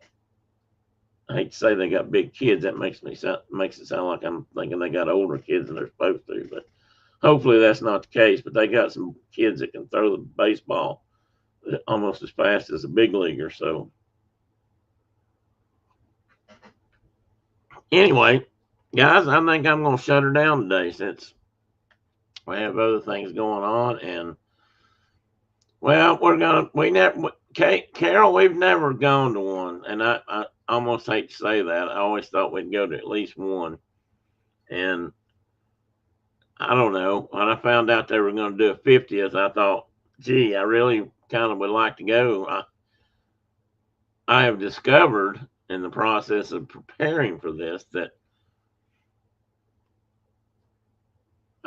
hate to say they got big kids. That makes it sound like I'm thinking they got older kids than they're supposed to. But hopefully that's not the case. But they got some kids that can throw the baseball almost as fast as a big leaguer. So anyway, Guys, I think I'm going to shut her down today since we have other things going on. And, well, we never, Carol, we've never gone to one. And I almost hate to say that. I always thought we'd go to at least one. And I don't know. When I found out they were going to do a 50th, I thought, gee, I really kind of would like to go. I have discovered in the process of preparing for this that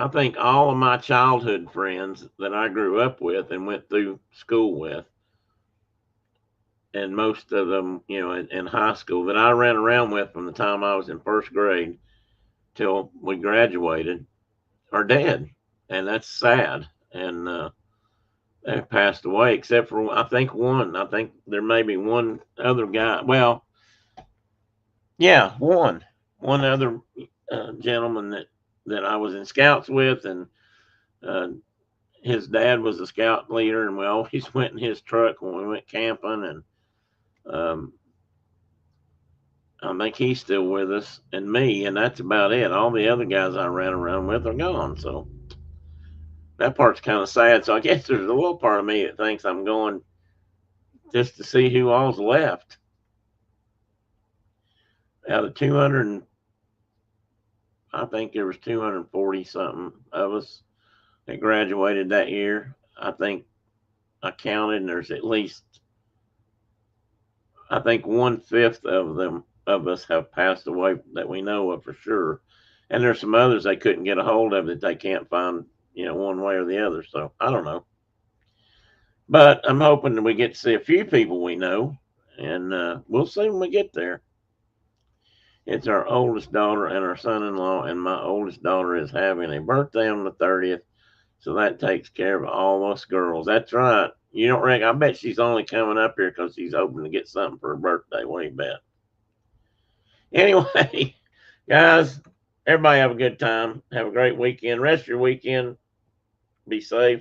I think all of my childhood friends that I grew up with and went through school with, and most of them, in high school that I ran around with from the time I was in first grade till we graduated, are dead, and that's sad. And they passed away, except for I think one. I think there may be one other guy. Well, yeah, one other gentleman that I was in scouts with, and uh, his dad was a scout leader, and we always went in his truck when we went camping. And um, I think he's still with us, and me, and that's about it. All the other guys I ran around with are gone, so that part's kind of sad. So I guess there's a little part of me that thinks I'm going just to see who all's left out of 200. I think there was 240 something of us that graduated that year. I think I counted, and there's at least, I think, 1/5 of them of us have passed away that we know of for sure. And there's some others they couldn't get a hold of that they can't find, one way or the other. So I don't know, but I'm hoping that we get to see a few people we know, and we'll see when we get there. It's our oldest daughter and our son-in-law, and my oldest daughter is having a birthday on the 30th. So that takes care of all us girls. That's right. You don't reckon? I bet she's only coming up here because she's hoping to get something for her birthday. What do you bet? Anyway, guys, everybody have a good time. Have a great weekend. Rest of your weekend. Be safe.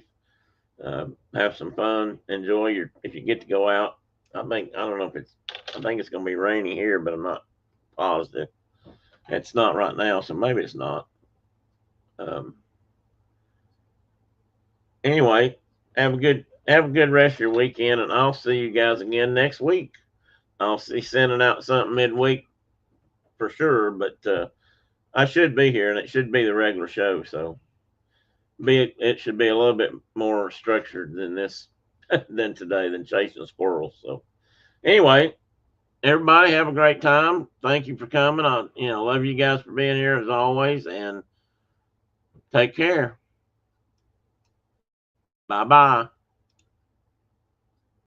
Have some fun. Enjoy your, if you get to go out. I don't know if it's, I think it's going to be rainy here, but I'm not positive. It's not right now, so maybe it's not. Um, anyway, have a good rest of your weekend, and I'll see you guys again next week. I'll see sending out something midweek for sure, but I should be here, and it should be the regular show. So it should be a little bit more structured than this than today than chasing squirrels. So anyway, everybody have a great time. Thank you for coming. I love you guys for being here as always, and take care. Bye bye.